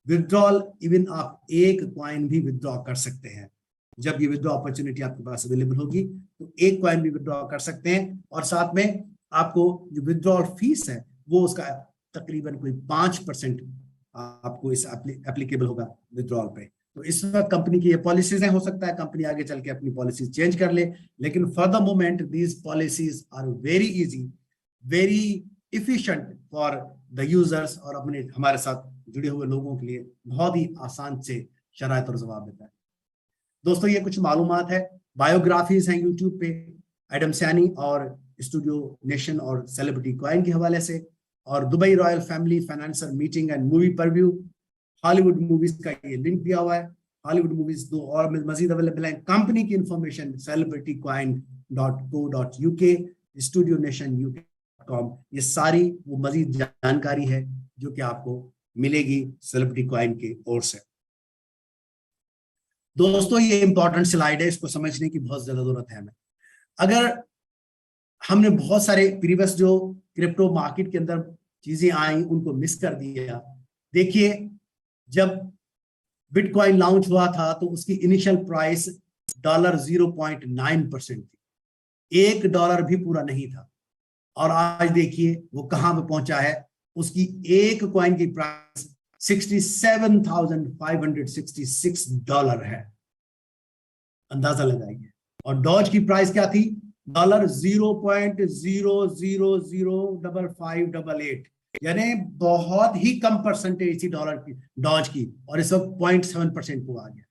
विड्रॉल, इवन आप 1 कॉइन भी विड्रॉ कर सकते हैं। जब ये विड्रॉ अपॉर्चुनिटी आपके पास अवेलेबल होगी तो 1 कॉइन भी विड्रॉ कर सकते हैं, और साथ में आपको जो विड्रॉल फीस है वो उसका तकरीबन कोई 5% आपको इस एप्लीकेबल होगा विड्रॉल पे। तो इस वक्त कंपनी की ये पॉलिसीज हैं, हो सकता है कंपनी आगे चल के अपनी पॉलिसीज चेंज कर ले, लेकिन for the moment these policies are very easy, very efficient for the users, और अपने हमारे साथ जुड़े हुए लोगों के लिए बहुत ही आसान से शराइत और जवाब देता है। दोस्तों, ये कुछ मालूमात है, बायोग्राफीज हैं यूट्यूब पे एडम सैनी और स्टूडियो नेशन और सेलिब्रिटी कॉइन के हवाले से, और Dubai royal family financer meeting and movie preview, Hollywood movies का ये लिंक दिया हुआ है। हॉलीवुड मूवीज 2 और मजीद अवेलेबल है। कंपनी की information celebritycoin.co.uk, studio nation UK.com, ये सारी वो मजीद जानकारी है जो कि आपको मिलेगी सेलिब्रिटी कॉइन के ओर से। दोस्तों, ये इंपॉर्टेंट स्लाइड है, इसको समझने की बहुत ज्यादा जरूरत है हमें। अगर हमने बहुत सारे प्रीवियस जो क्रिप्टो मार्केट के अंदर चीजें आई उनको मिस कर दिया, देखिए जब बिटकॉइन लॉन्च हुआ था तो उसकी इनिशियल प्राइस $0.9% थी, $1 भी पूरा नहीं था। और आज देखिए वो कहां पे पहुंचा है, उसकी एक कॉइन की प्राइस $67,566 है, अंदाजा लगाइए। और डॉज की प्राइस क्या थी, $0.000588, यानी बहुत ही कम परसेंटेज थी डॉलर की, डॉज की, और इस वक्त 0.7% को आ गया।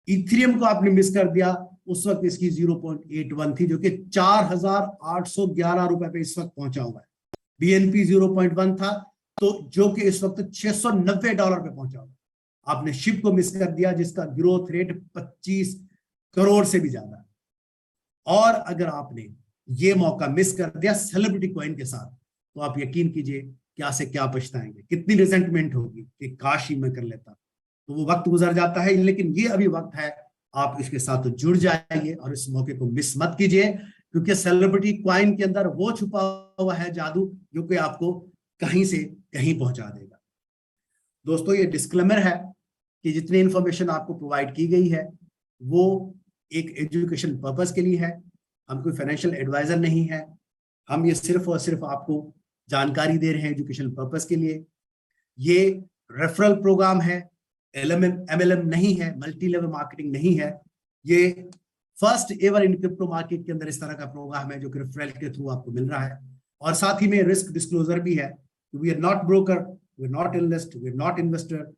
इथेरियम को आपने मिस कर दिया, उस वक्त इसकी 0.81 थी, जो कि 4,811 रुपए पे इस वक्त पहुंचा हुआ है। बीएनपी 0.1 था, तो जो कि इस वक्त $690 पे पहुंचा हुआ है। आपने शिप को मिस कर दिया, जिसका ग्रोथ रेट 25 करोड़ से भी ज्यादा है। और अगर आपने ये मौका मिस कर दिया सेलिब्रिटी कॉइन के साथ, तो आप यकीन कीजिए क्या से क्या पछताएंगे, कितनी रिजेंटमेंट होगी कि काश ही मैं कर लेता। तो वो वक्त गुजर जाता है, लेकिन ये अभी वक्त है, आप इसके साथ जुड़ जाइए और इस मौके को मिस मत कीजिए, क्योंकि सेलिब्रिटी कॉइन के अंदर वो छुपा हुआ है जादू, जो कि आपको कहीं से कहीं पहुंचा देगा। दोस्तों, ये डिस्क्लेमर है कि जितनी इंफॉर्मेशन आपको प्रोवाइड की गई है वो एक एजुकेशन पर्पस के लिए है। हम कोई फाइनेंशियल एडवाइजर नहीं है, हम ये सिर्फ और सिर्फ आपको जानकारी दे रहे हैं एजुकेशन पर्पस के लिए। ये रेफरल प्रोग्राम है, MLM नहीं है, मल्टी लेवल मार्केटिंग नहीं है। ये first ever in crypto market के अंदर इस तरह का प्रोग्राम है जो कि रेफरल के थ्रू आपको मिल रहा है। और साथ ही में रिस्क डिस्क्लोजर भी है। We are not broker, we are not analyst, we are not investor,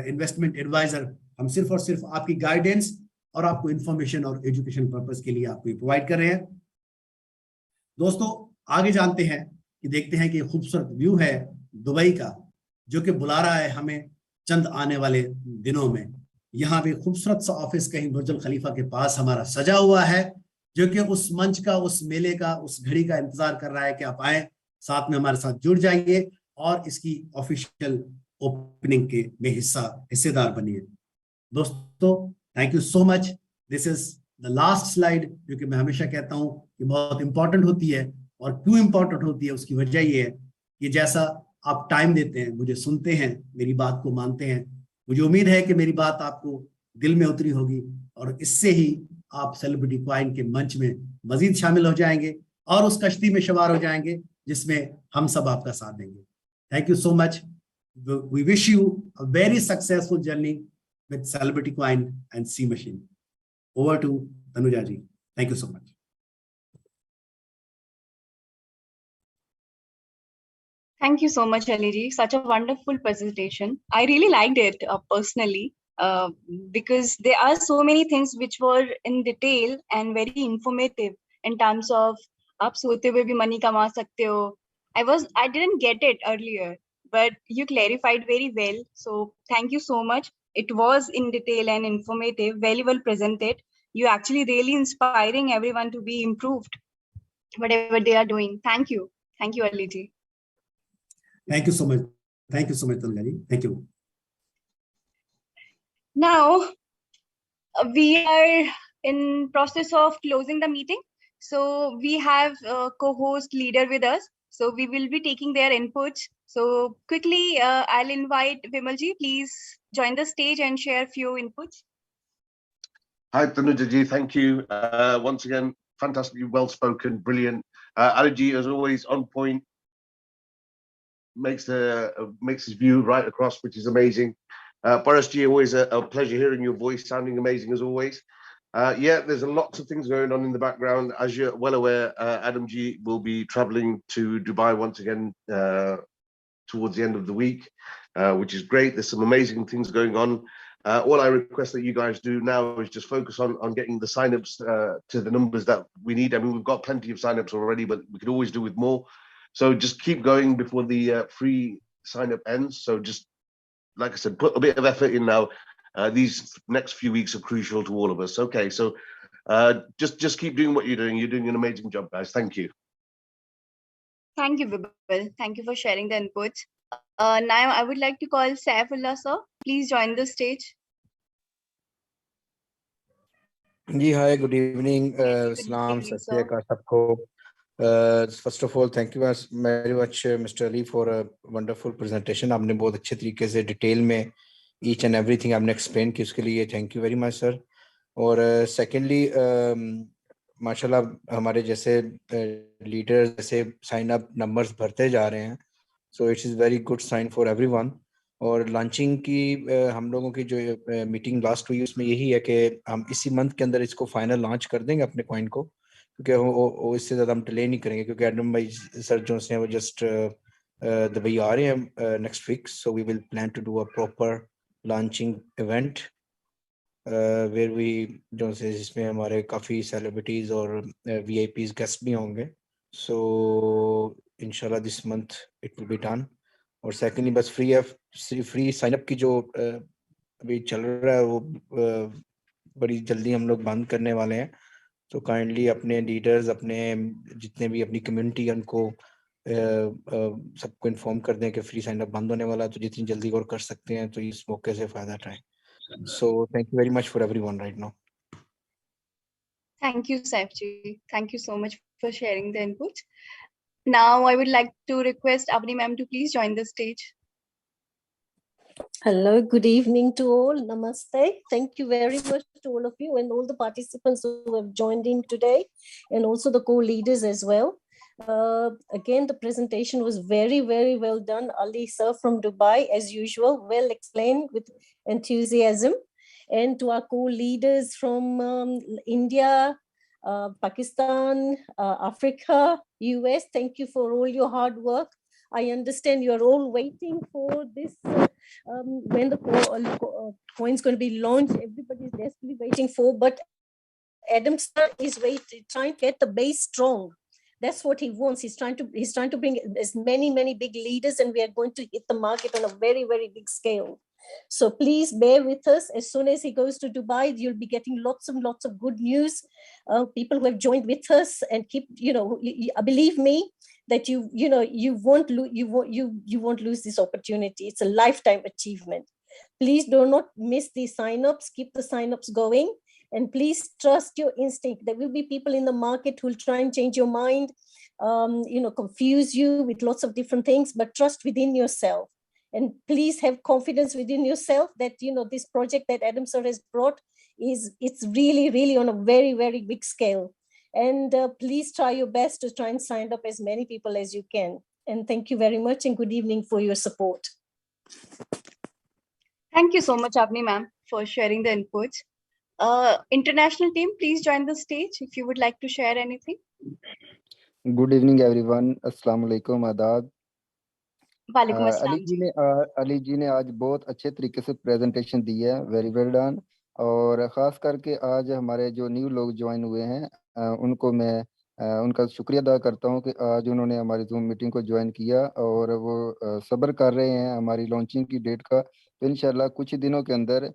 investment adviser. हम सिर्फ और सिर्फ आपकी गाइडेंस और आपको इंफॉर्मेशन और एजुकेशन पर्पस के लिए आपको प्रोवाइड कर रहे हैं। दोस्तों, आगे जानते हैं कि देखते हैं कि खूबसूरत व्यू है दुबई का, जो कि बुला रहा है हमें चंद आने वाले दिनों में। यहाँ पे खूबसूरत सा ऑफिस कहीं बुर्ज अल खलीफा के पास हमारा सजा हुआ है, जो कि उस मंच का, उस मेले का, उस घड़ी का इंतजार कर रहा है कि आप आए, साथ में हमारे साथ जुड़ जाइए और इसकी ऑफिशियल ओपनिंग के में हिस्सेदार बनिए। दोस्तों, thank you so much. This is the last slide, जो कि मैं हमेशा कहता हूं कि बहुत इंपॉर्टेंट होती है। और क्यों इंपॉर्टेंट होती है, उसकी वजह ये है कि जैसा आप टाइम देते हैं, मुझे सुनते हैं, मेरी बात को मानते हैं, मुझे उम्मीद है कि मेरी बात आपको दिल में उतरी होगी और इससे ही आप सेलिब्रिटी कॉइन के मंच में मजीद शामिल हो जाएंगे और उस कश्ती में सवार हो जाएंगे जिसमें हम सब आपका साथ देंगे। Thank you so much. We wish you a very successful journey with Celebrity Coin and C Machine. Over to Tanuja ji. Thank you so much. Thank you so much, Ali ji. Such a wonderful presentation. I really liked it personally because there are so many things which were in detail and very informative in terms of आप सोते हुए भी money कमा सकते हो. I didn't get it earlier, but you clarified very well. So thank you so much. It was in detail and informative, very well presented. You actually really inspiring everyone to be improved, whatever they are doing. Thank you. Thank you, Ali ji. Thank you so much. Thank you so much, Tanuja ji. Thank you. Now, we are in process of closing the meeting. So we have a co-host leader with us. So we will be taking their inputs. So quickly, I'll invite Vimal ji, please join the stage and share a few inputs. Hi, Tanuja ji. Thank you. Once again, fantastically well spoken, brilliant. Ali ji, as always, on point. Makes his view right across, which is amazing. Paras ji, always a pleasure hearing your voice, sounding amazing as always. Yeah, there's lots of things going on in the background. As you're well aware, Adam ji will be traveling to Dubai once again towards the end of the week, which is great. There's some amazing things going on. All I request that you guys do now is just focus on getting the signups to the numbers that we need. I mean, we've got plenty of signups already, but we could always do with more. So just keep going before the free sign-up ends. So just, like I said, put a bit of effort in now. These next few weeks are crucial to all of us. Okay, so just keep doing what you're doing. You're doing an amazing job, guys. Thank you. Thank you, Vibal. Thank you for sharing the inputs. Now I would like to call Saifullah sir. Please join the stage. जी hi, good evening, सलाम, सत श्री अकाल सबको. First of all thank you very much mister Ali for a wonderful presentation. आपने बहुत अच्छे तरीके से डिटेल में ईच एंड एवरीथिंग आपने एक्सप्लेन की, उसके लिए thank you very much sir. और सेकेंडली माशाल्लाह हमारे जैसे लीडर जैसे साइन अप नंबर्स भरते जा रहे हैं, so it's is very good sign for everyone. और लॉन्चिंग की हम लोगों की जो मीटिंग लास्ट हुई उसमें यही है कि हम इसी मंथ के अंदर इसको फाइनल लॉन्च कर देंगे अपने कॉइन को, क्योंकि वो इससे ज़्यादा हम डिले नहीं करेंगे, क्योंकि एडम भाई सर जो हैं वो जस्ट दुबई आ रहे हैं next week, so we will plan to do a proper launching event where we जो से जिसमें हमारे काफ़ी सेलिब्रिटीज़ और VIPs गेस्ट भी होंगे। सो इंशाल्लाह this month it will be done. और सेकेंडली बस फ्री साइन अप की जो अभी चल रहा है वो बड़ी जल्दी हम लोग बंद करने वाले हैं। तो काइंडली अपने लीडर्स, अपने जितने भी अपनी कम्युनिटी है उनको सबको इन्फॉर्म कर दें कि फ्री साइन अप बंद होने वाला है, तो जितनी जल्दी और कर सकते हैं तो इस मौके से फ़ायदा उठाएं। So thank you very much for everyone right now. Thank you, Saifji. Thank you so much for sharing the input. Now I would like to request Avni ma'am to please join the stage. Hello, good evening to all. Namaste. Thank you very much to all of you and all the participants who have joined in today, and also the co-leaders as well. Again, the presentation was very, very well done. Ali sir from Dubai, as usual, well explained with enthusiasm. And to our co-leaders from India, Pakistan, Africa, US, thank you for all your hard work. I understand you're all waiting for this when the coin's going to be launched. Everybody's desperately waiting for, but Adam sir is trying to get the base strong. That's what he wants. He's trying to bring as many big leaders, and we are going to hit the market on a very, very big scale. So please bear with us. As soon as he goes to Dubai, you'll be getting lots of good news. People who have joined with us, and keep, believe me, that you won't lose this opportunity. It's a lifetime achievement. Please do not miss these signups. Keep the signups going, and please trust your instinct. There will be people in the market who will try and change your mind, confuse you with lots of different things, but trust within yourself. And please have confidence within yourself that, this project that Adam sir has brought it's really, really on a very, very big scale. And please try your best to try and sign up as many people as you can. And thank you very much, and good evening for your support. Thank you so much, Avni ma'am, for sharing the inputs. International team, please join the stage if you would like to share anything. Good evening, everyone. Assalamu alaikum, आदाब। वालेकुम अस्सलाम अली जी ने आज बहुत अच्छे तरीके से presentation दी है, वेरी वेल डन। और ख़ास करके आज हमारे जो न्यू लोग ज्वाइन हुए हैं उनको मैं उनका शुक्रिया अदा करता हूं कि आज उन्होंने हमारी जूम मीटिंग को ज्वाइन किया और वो सब्र कर रहे हैं हमारी लॉन्चिंग की डेट का। तो इंशाल्लाह कुछ ही दिनों के अंदर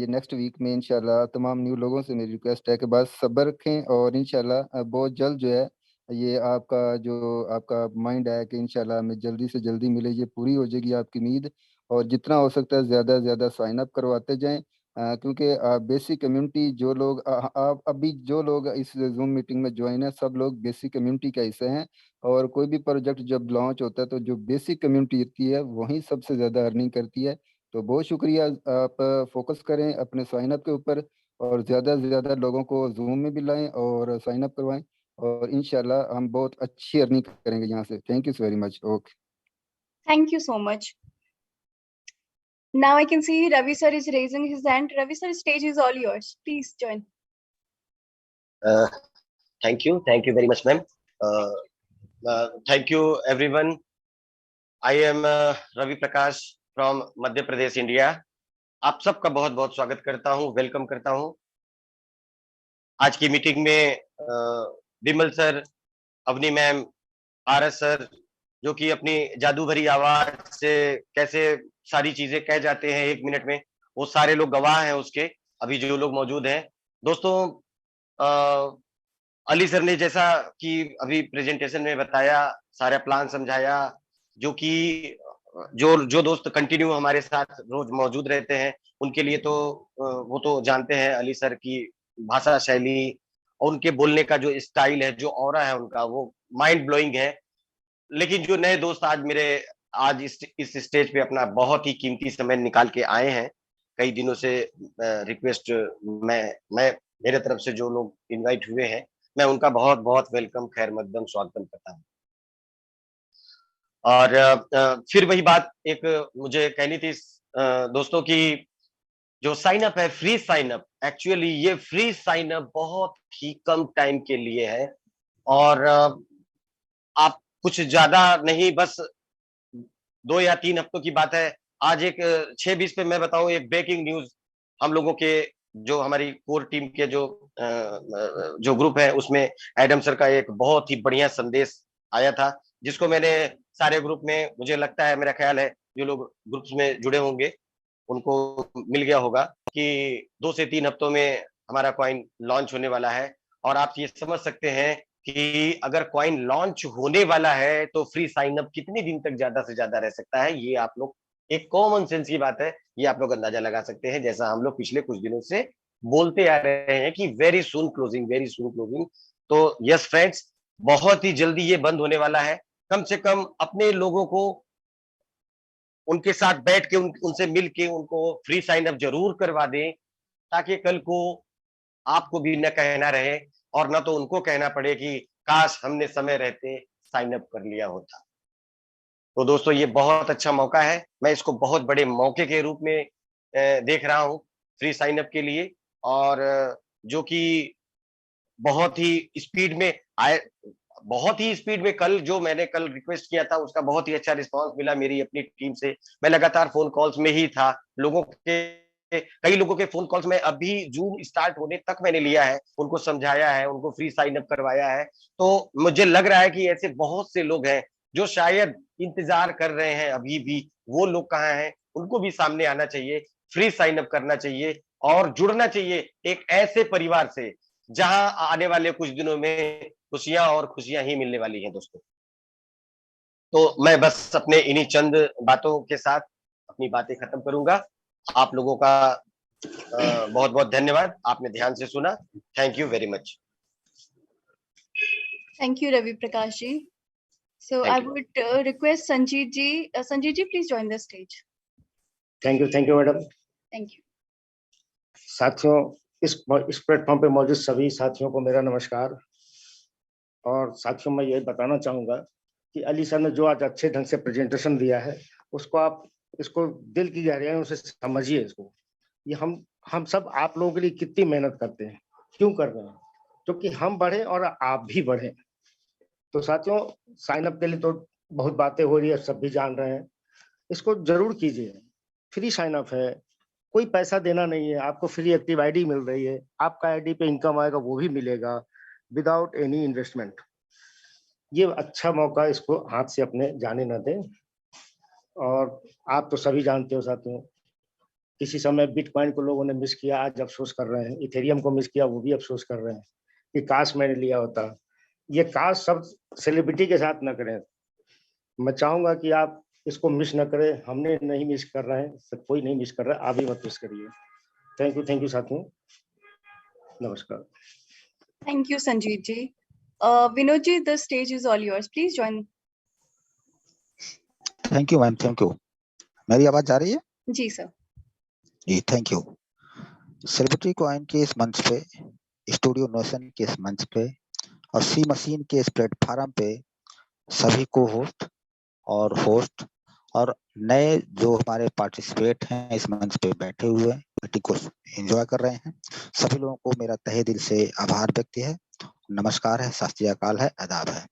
ये नेक्स्ट वीक में इंशाल्लाह तमाम न्यू लोगों से मेरी रिक्वेस्ट है कि बस सब्र रखें और इंशाल्लाह बहुत जल्द जो है ये आपका माइंड है कि इंशाल्लाह हमें जल्दी से जल्दी मिले, ये पूरी हो जाएगी आपकी उम्मीद। और जितना हो सकता है ज़्यादा से ज़्यादा साइन अप करवाते जाएं, क्योंकि बेसिक कम्युनिटी जो लोग आप अभी जो लोग इस जूम मीटिंग में ज्वाइन है सब लोग बेसिक कम्युनिटी का हिस्से हैं। और कोई भी प्रोजेक्ट जब लॉन्च होता है तो जो बेसिक कम्युनिटी होती है वही सबसे ज़्यादा अर्निंग करती है। तो बहुत शुक्रिया, आप फोकस करें अपने साइन अप के ऊपर और ज़्यादा से ज़्यादा लोगों को जूम में भी लाएं और साइन अप करवाएं और इंशाल्लाह हम बहुत अच्छी अर्निंग करेंगे यहाँ से। Thank you very much. Okay, Thank you so much. Now I can see Ravi sir is raising his hand. Ravi sir, stage is all yours. Please join. Thank you very much, ma'am. Thank you, everyone. I am Ravi Prakash from Madhya Pradesh, India. आप सबका बहुत बहुत स्वागत करता हूँ, welcome करता हूँ। आज की मीटिंग में Vimal sir, Avani ma'am, RS sir, जो कि अपनी जादू भरी आवाज से कैसे सारी चीजें कह जाते हैं 1 मिनट में, वो सारे लोग गवाह हैं उसके, अभी जो लोग मौजूद हैं। दोस्तों, अली सर ने जैसा कि अभी प्रेजेंटेशन में बताया, सारा प्लान समझाया, जो कि जो दोस्त कंटिन्यू हमारे साथ रोज मौजूद रहते हैं उनके लिए तो वो तो जानते हैं अली सर की भाषा शैली और उनके बोलने का जो स्टाइल है, जो ऑरा है उनका, वो माइंड ब्लोइंग है। लेकिन जो नए दोस्त आज मेरे आज इस स्टेज पे अपना बहुत ही कीमती समय निकाल के आए हैं। कई दिनों से रिक्वेस्ट मैं मेरे तरफ से जो लोग इनवाइट हुए हैं, मैं उनका बहुत बहुत वेलकम, खैर मकदम, स्वागतम करता हूँ। और फिर वही बात एक मुझे कहनी थी दोस्तों की जो साइन अप है, फ्री साइन अप, एक्चुअली ये फ्री साइन अप बहुत ही कम टाइम के लिए है और आप कुछ ज्यादा नहीं, बस 2 या 3 हफ्तों की बात है। आज एक 6:20 पे मैं बताऊं एक ब्रेकिंग न्यूज, हम लोगों के जो हमारी कोर टीम के जो ग्रुप है उसमें एडम सर का एक बहुत ही बढ़िया संदेश आया था, जिसको मैंने सारे ग्रुप में, मुझे लगता है, मेरा ख्याल है जो लोग ग्रुप्स में जुड़े होंगे उनको मिल गया होगा कि 2 से 3 हफ्तों में हमारा कॉइन लॉन्च होने वाला है। और आप ये समझ सकते हैं कि अगर कॉइन लॉन्च होने वाला है तो फ्री साइन अप कितने दिन तक ज्यादा से ज्यादा रह सकता है, ये आप लोग, एक कॉमन सेंस की बात है, ये आप लोग अंदाजा लगा सकते हैं। जैसा हम लोग पिछले कुछ दिनों से बोलते आ रहे हैं कि very soon closing, very soon closing. तो यस फ्रेंड्स, बहुत ही जल्दी ये बंद होने वाला है। कम से कम अपने लोगों को उनके साथ बैठ के उनसे मिल के उनको फ्री साइन अप जरूर करवा दें, ताकि कल को आपको भी न कहना रहे और न तो उनको कहना पड़े कि काश हमने समय रहते साइन अप कर लिया होता। तो दोस्तों ये बहुत अच्छा मौका है, मैं इसको बहुत बड़े मौके के रूप में देख रहा हूँ फ्री साइन अप के लिए, और जो कि बहुत ही स्पीड में आए, बहुत ही स्पीड में कल जो मैंने कल रिक्वेस्ट किया था उसका बहुत ही अच्छा रिस्पांस मिला मेरी अपनी टीम से। मैं लगातार फोन कॉल्स में ही था, कई लोगों के फोन कॉल्स में अभी जूम स्टार्ट होने तक मैंने लिया है, उनको समझाया है, उनको फ्री साइन अप करवाया है। तो मुझे लग रहा है कि ऐसे बहुत से लोग हैं जो शायद इंतजार कर रहे हैं अभी भी, वो लोग कहाँ हैं, उनको भी सामने आना चाहिए, फ्री साइन अप करना चाहिए और जुड़ना चाहिए एक ऐसे परिवार से जहां आने वाले कुछ दिनों में खुशियां और खुशियां ही मिलने वाली हैं दोस्तों। तो मैं बस अपने इन्हीं चंद बातों के साथ अपनी बातें खत्म करूंगा। आप लोगों का बहुत बहुत धन्यवाद, आपने ध्यान से सुना। Thank you very much. Thank you, Ravi Prakash ji. So Thank I you. would request Sanjeev ji. Sanjeev ji, please join the stage. Thank you madam. Thank you. साथियों, इस प्लेटफॉर्म पे मौजूद सभी साथियों को मेरा नमस्कार। और साथियों, मैं ये बताना चाहूंगा कि अली सर ने जो आज अच्छे ढंग से प्रेजेंटेशन दिया है, उसको आप इसको दिल की गहराइयों से समझिए। इसको ये हम सब आप लोगों के लिए कितनी मेहनत करते हैं, क्यों कर रहे हैं, क्योंकि हम बढ़े और आप भी बढ़े। तो साथियों, साइन अप के लिए तो बहुत बातें हो रही है, सब भी जान रहे हैं, इसको जरूर कीजिए। फ्री साइन अप है, कोई पैसा देना नहीं है, आपको फ्री एक्टिव आईडी मिल रही है, आपका आईडी पे इनकम आएगा वो भी मिलेगा विदाउट एनी इन्वेस्टमेंट। ये अच्छा मौका, इसको हाथ से अपने जाने न दें। और आप तो सभी जानते हो साथियों, किसी समय बिटकॉइन को लोगों ने मिस किया, आज अफसोस कर रहे हैं, इथेरियम को मिस किया, वो भी अफसोस कर रहे हैं कि काश मैंने लिया होता। ये काश सब सेलिब्रिटी के साथ न करें। मैं चाहूंगा कि आप इसको मिस न करें, हमने नहीं मिस कर रहे हैं, सब कोई नहीं मिस कर रहा है, आप भी मत मिस करिए। थैंक यू साथियों, नमस्कार। Thank you, Sanjeev ji. Vinod ji, the stage is all yours. Please join. Thank you ma'am, thank you. मेरी आवाज जा रही है? जी सर। जी थैंक यू। सेलिब्रिटी कॉइन के इस मंच पे, स्टूडियो नोशन के इस मंच पे और सी मशीन के इस प्लेटफॉर्म पे सभी को होस्ट और नए जो हमारे पार्टिसिपेट हैं इस मंच पे बैठे हुए मीटिंग को एंजॉय कर रहे हैं, सभी लोगों को मेरा तहे दिल से आभार व्यक्त है, नमस्कार है, सत श्री अकाल है, आदाब है।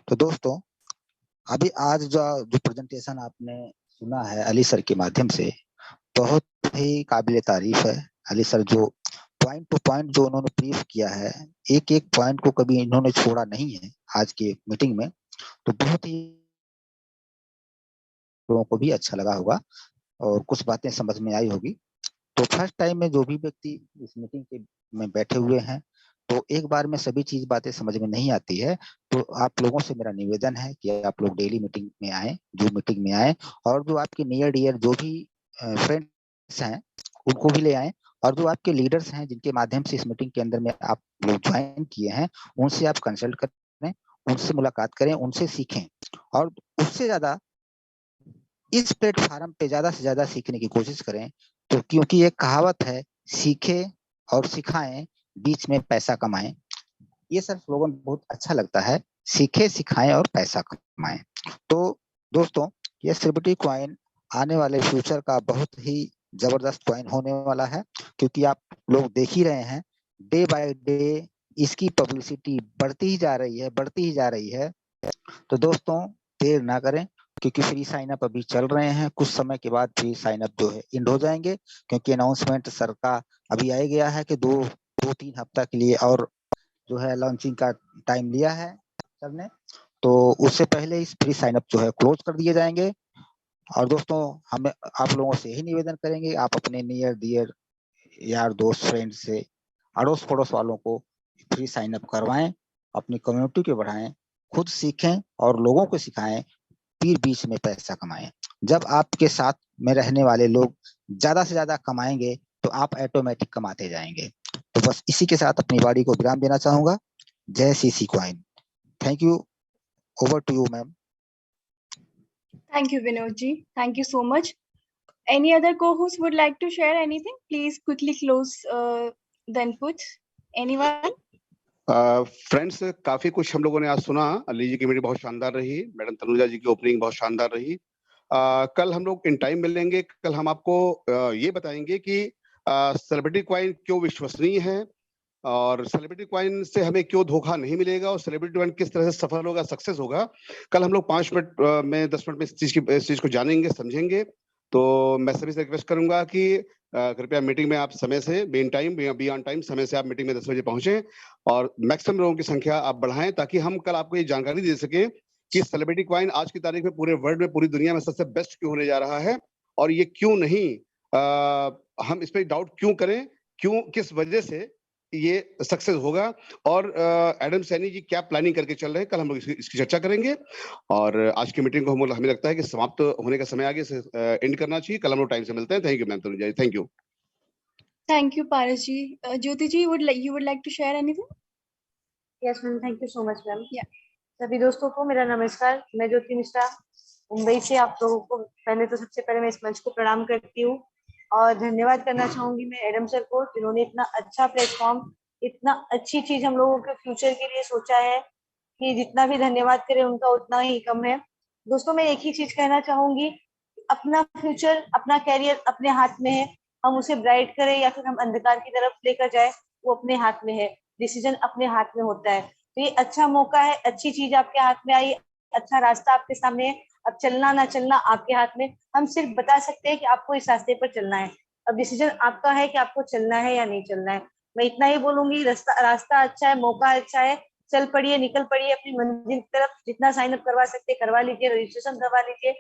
तो दोस्तों, अभी आज जो प्रेजेंटेशन आपने सुना है अली सर के माध्यम से, बहुत ही काबिल तारीफ है। अली सर जो पॉइंट टू पॉइंट जो उन्होंने ब्रीफ किया है, एक एक पॉइंट को कभी इन्होंने छोड़ा नहीं है आज की मीटिंग में, तो बहुत ही लोगों को भी अच्छा लगा होगा और कुछ बातें समझ में आई होगी। तो फर्स्ट टाइम में जो भी व्यक्ति इस मीटिंग के में बैठे हुए हैं, तो एक बार में सभी चीज बातें समझ में नहीं आती है, तो आप लोगों से मेरा निवेदन है कि आप लोग डेली मीटिंग में आए, जो मीटिंग में आए, और जो आपके नियर डियर जो भी फ्रेंड्स हैं उनको भी ले आए, और जो आपके लीडर्स हैं जिनके माध्यम से इस मीटिंग के अंदर में आप लोग ज्वाइन किए हैं, उनसे आप कंसल्ट करें, उनसे मुलाकात करें, उनसे सीखें। और उससे ज्यादा इस प्लेटफॉर्म पे ज्यादा से ज्यादा सीखने की कोशिश करें। तो क्योंकि एक कहावत है, सीखे और सिखाएं, बीच में पैसा कमाएं। ये सब स्लोगन बहुत अच्छा लगता है, सीखे सिखाएं और पैसा कमाएं। तो दोस्तों, ये सेलिब्रिटी कॉइन आने वाले फ्यूचर का बहुत ही जबरदस्त कॉइन होने वाला है, क्योंकि आप लोग देख ही रहे हैं डे बाय डे इसकी पब्लिसिटी बढ़ती ही जा रही है, बढ़ती ही जा रही है। तो दोस्तों, देर ना करें, क्योंकि फ्री साइन अप अभी चल रहे हैं। कुछ समय के बाद फ्री साइन अप जो है एंड हो जाएंगे, क्योंकि अनाउंसमेंट सर का अभी आ गया है कि 2-3 हफ्ता के लिए और जो है लॉन्चिंग का टाइम लिया है सर ने। तो उससे पहले इस फ्री साइन अप जो है क्लोज कर दिए जाएंगे। और दोस्तों, हमें आप लोगों से यही निवेदन करेंगे, आप अपने नियर डियर यार दोस्त फ्रेंड से, अड़ोस पड़ोस वालों को फ्री साइन अप करवाएं, अपनी कम्युनिटी को बढ़ाएं, खुद सीखें और लोगों को सिखाएं, फिर बीच में पैसा कमाएं। जब आपके साथ में रहने वाले लोग ज्यादा से ज्यादा कमाएंगे तो आप ऑटोमेटिक कमाते जाएंगे। तो बस इसी के साथ अपनी वाणी को विराम देना चाहूंगा। जय CC coin. Thank you. Over to you ma'am. Thank you, Vinod ji. Thank you so much. Any other co-host would like to share anything? Please quickly close the inputs. Anyone? Friends, काफी कुछ हम लोगों ने आज सुना। अली जी की meeting बहुत शानदार रही, मैडम तनुजा जी की ओपनिंग बहुत शानदार रही। कल हम लोग इन टाइम मिलेंगे। कल हम आपको ये बताएंगे कि सेलिब्रिटी कॉइन क्यों विश्वसनीय है और सेलिब्रिटी कॉइन से हमें क्यों धोखा नहीं मिलेगा और सेलिब्रिटी कॉइन किस तरह से सफल होगा, सक्सेस होगा। कल हम लोग 5 मिनट में 10 मिनट में इस चीज को जानेंगे, समझेंगे। तो मैं सभी से रिक्वेस्ट करूंगा कि कृपया मीटिंग में आप समय से बी ऑन टाइम समय से आप मीटिंग में 10 बजे पहुंचे और मैक्सिमम लोगों की संख्या आप बढ़ाएं, ताकि हम कल आपको ये जानकारी दे सके कि सेलिब्रिटी कॉइन आज की तारीख में पूरे वर्ल्ड में, पूरी दुनिया में सबसे बेस्ट क्यों होने जा रहा है और ये क्यों नहीं, हम इस पर डाउट क्यों करें, क्यों, किस वजह से ये सक्सेस होगा और एडम सैनी जी क्या प्लानिंग करके चल रहे हैं। कल हम लोग इसकी चर्चा करेंगे और आज की मीटिंग को हमें लगता है कि समाप्त होने का समय आगे से एंड करना चाहिए। कल हम लोग टाइम से मिलते हैं। Thank you ma'am Tanuja ji, thank you. Thank you, Paras ji. Jyoti ji, you would like to share anything? Yes, ma'am. Thank you so much, ma'am. Yeah. सभी दोस्तों को मेरा नमस्कार। मैं ज्योति मिश्रा मुंबई से आप लोगों को पहले तो सबसे पहले मैं इस मंच को प्रणाम करती हूँ और धन्यवाद करना चाहूंगी मैं एडम सर को, जिन्होंने इतना अच्छा प्लेटफॉर्म, इतना अच्छी चीज हम लोगों के फ्यूचर के लिए सोचा है कि जितना भी धन्यवाद करें उनका उतना ही कम है। दोस्तों, मैं एक ही चीज कहना चाहूंगी, अपना फ्यूचर, अपना कैरियर अपने हाथ में है। हम उसे ब्राइट करें या फिर हम अंधकार की तरफ लेकर जाए, वो अपने हाथ में है। डिसीजन अपने हाथ में होता है। तो ये अच्छा मौका है, अच्छी चीज आपके हाथ में आई, अच्छा रास्ता आपके सामने है। अब चलना ना चलना आपके हाथ में। हम सिर्फ बता सकते हैं कि आपको इस रास्ते पर चलना है। अब डिसीजन आपका है कि आपको चलना है या नहीं चलना है। मैं इतना ही बोलूंगी, रास्ता अच्छा है, मौका अच्छा है, चल पड़िए, निकल पड़िए अपनी मंजिल की तरफ। जितना साइन अप करवा सकते करवा लीजिए, रजिस्ट्रेशन करवा लीजिए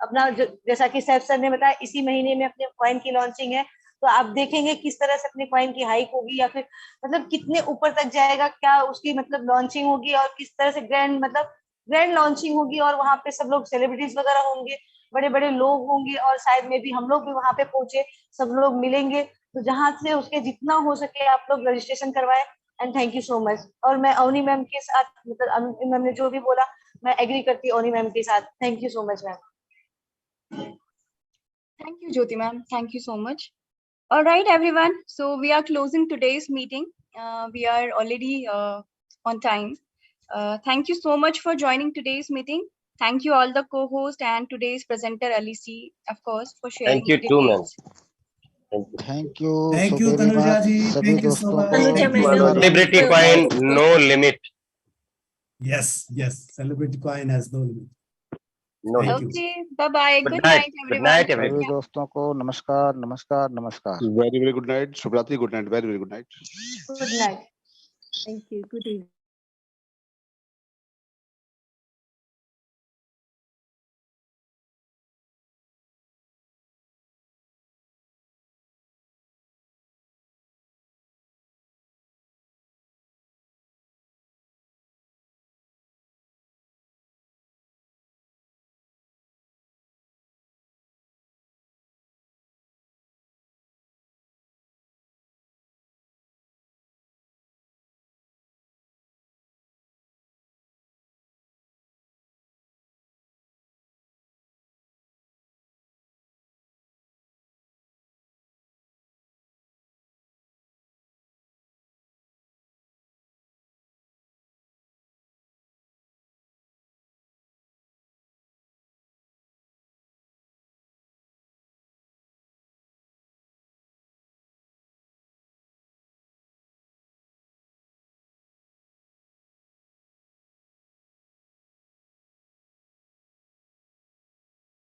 अपना। जैसा कि सैफ सर ने बताया, इसी महीने में अपने कॉइन की लॉन्चिंग है। तो आप देखेंगे किस तरह से अपने कॉइन की हाइक होगी या फिर मतलब कितने ऊपर तक जाएगा, क्या उसकी मतलब लॉन्चिंग होगी और किस तरह से ग्रैंड लॉन्चिंग होगी। और वहां पे सब लोग सेलिब्रिटीज वगैरह होंगे, बड़े बड़े लोग होंगे और शायद में भी हम लोग भी वहां पे पहुंचे, सब लोग मिलेंगे। तो जहां से उसके जितना हो सके आप लोग रजिस्ट्रेशन करवाएं। And thank you so much. और मैं अवनी मैम के साथ, मतलब अवनी मैम ने जो भी बोला मैं एग्री करती हूँ अवनी मैम के साथ। Thank you so much ma'am. Thank you, Jyoti ma'am. Thank you so much. All right, everyone. So we are closing today's meeting. We are already on time. Thank you so much for joining today's meeting. Thank you all the co-host and today's presenter Ali C, of course, for sharing Thank you too, ma'am. details. Thank you Thank so you, very Tanuja much ji. सभी Thank you so दोस्तों much. को। Tanuja Thank you, madam. Manoj. Celebrity coin, no limit. Yes, yes. Celebrity coin has no limit. No Thank limit. you. Okay, bye-bye. Good Good night. night, Good everyone. night, सभी everyone. दोस्तों को नमस्कार नमस्कार नमस्कार। Very very good night, शुभ रात्रि, good night, very very good night. Good night. Thank you. Good evening.